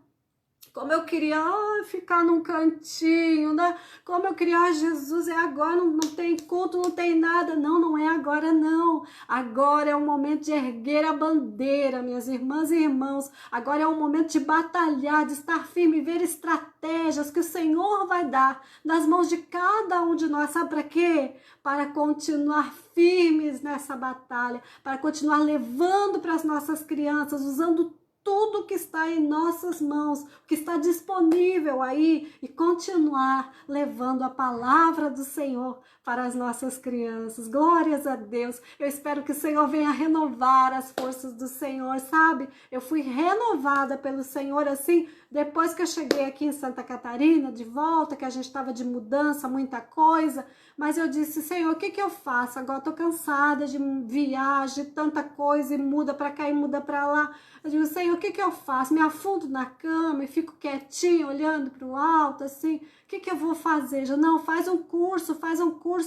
Como eu queria ficar num cantinho, né? Como eu queria, Jesus, é agora, não tem culto, não tem nada. Não é agora, não. Agora é o momento de erguer a bandeira, minhas irmãs e irmãos. Agora é o momento de batalhar, de estar firme, ver estratégias que o Senhor vai dar nas mãos de cada um de nós. Sabe para quê? Para continuar firmes nessa batalha, para continuar levando para as nossas crianças, usando tudo que está em nossas mãos, que está disponível aí, e continuar levando a palavra do Senhor para as nossas crianças. Glórias a Deus. Eu espero que o Senhor venha renovar as forças do Senhor, sabe? Eu fui renovada pelo Senhor, assim, depois que eu cheguei aqui em Santa Catarina, de volta, que a gente estava de mudança, muita coisa, mas eu disse, Senhor, o que eu faço? Agora eu tô cansada de viagem, tanta coisa, e muda para cá e muda para lá. Eu digo, Senhor, o que eu faço? Me afundo na cama e fico quietinha, olhando para o alto, assim, o que eu vou fazer? Já não, faz um curso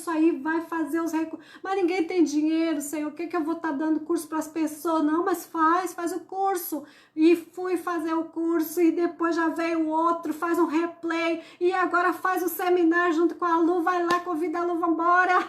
aí, vai fazer os recursos. Mas ninguém tem dinheiro, Senhor, o que eu vou estar dando curso para as pessoas? Não, mas faz o curso. E fui fazer o curso e depois já veio o outro, faz um replay e agora faz o seminário junto com a Lu, vai lá, convida a Lu, vambora.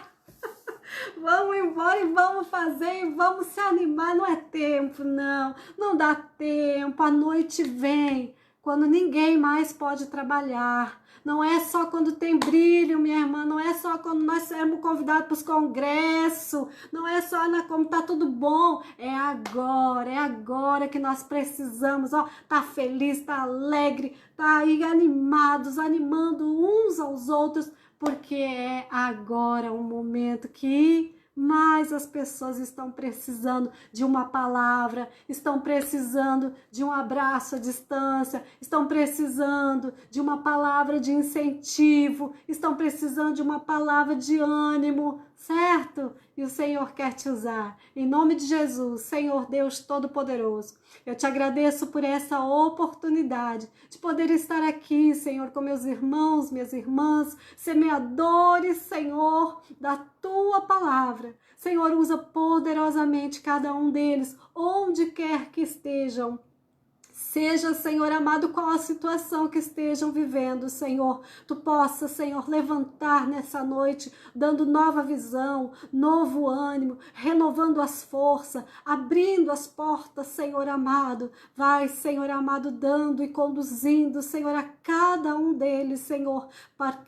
Vamos embora e vamos fazer e vamos se animar. Não é tempo, não dá tempo. A noite vem quando ninguém mais pode trabalhar. Não é só quando tem brilho, minha irmã, não é só quando nós sermos convidados para os congressos, não é só como tá tudo bom, é agora que nós precisamos, ó, tá feliz, tá alegre, tá aí animados, animando uns aos outros, porque é agora um momento que mais as pessoas estão precisando de uma palavra, estão precisando de um abraço à distância, estão precisando de uma palavra de incentivo, estão precisando de uma palavra de ânimo, certo? E o Senhor quer te usar. Em nome de Jesus, Senhor Deus Todo-Poderoso, eu te agradeço por essa oportunidade de poder estar aqui, Senhor, com meus irmãos, minhas irmãs, semeadores, Senhor, da Tua palavra. Senhor, usa poderosamente cada um deles, onde quer que estejam. Seja, Senhor amado, qual a situação que estejam vivendo, Senhor, Tu possa, Senhor, levantar nessa noite, dando nova visão, novo ânimo, renovando as forças, abrindo as portas, Senhor amado. Vai, Senhor amado, dando e conduzindo, Senhor, a cada um deles, Senhor,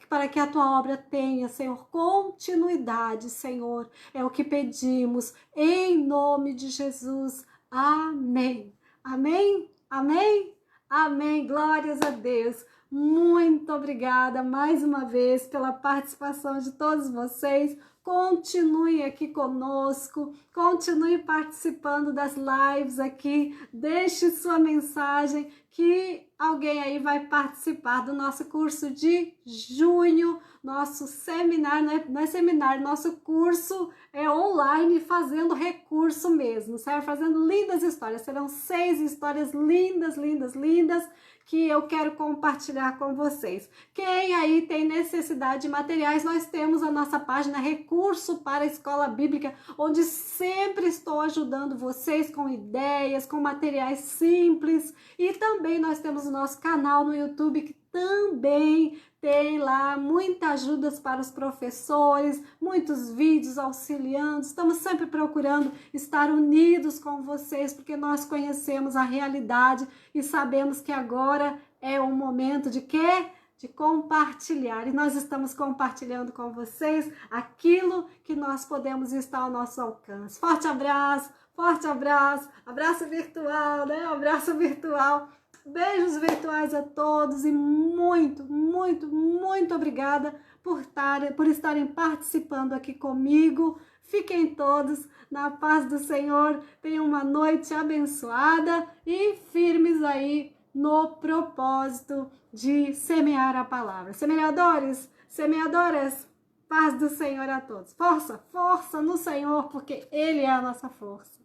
para que a Tua obra tenha, Senhor, continuidade, Senhor. É o que pedimos, em nome de Jesus. Amém. Amém? Amém? Amém. Glórias a Deus. muito obrigada mais uma vez pela participação de todos vocês. Continue aqui conosco, continue participando das lives aqui, deixe sua mensagem que alguém aí vai participar do nosso curso de junho, nosso seminário, não é seminário, nosso curso é online, fazendo recurso mesmo, certo? Fazendo lindas histórias, serão 6 histórias lindas, lindas, lindas, que eu quero compartilhar com vocês. Quem aí tem necessidade de materiais, nós temos a nossa página Recurso para a Escola Bíblica, onde sempre estou ajudando vocês com ideias, com materiais simples, e também nós temos o nosso canal no YouTube, que também tem lá muitas ajudas para os professores, muitos vídeos auxiliando. Estamos sempre procurando estar unidos com vocês, porque nós conhecemos a realidade e sabemos que agora é um momento de quê? De compartilhar. E nós estamos compartilhando com vocês aquilo que nós podemos estar ao nosso alcance. Forte abraço, abraço virtual, né? Abraço virtual. Beijos virtuais a todos e muito, muito, muito obrigada por estarem participando aqui comigo. Fiquem todos na paz do Senhor. Tenham uma noite abençoada e firmes aí no propósito de semear a palavra. Semeadores, semeadoras, paz do Senhor a todos. Força, força no Senhor, porque Ele é a nossa força.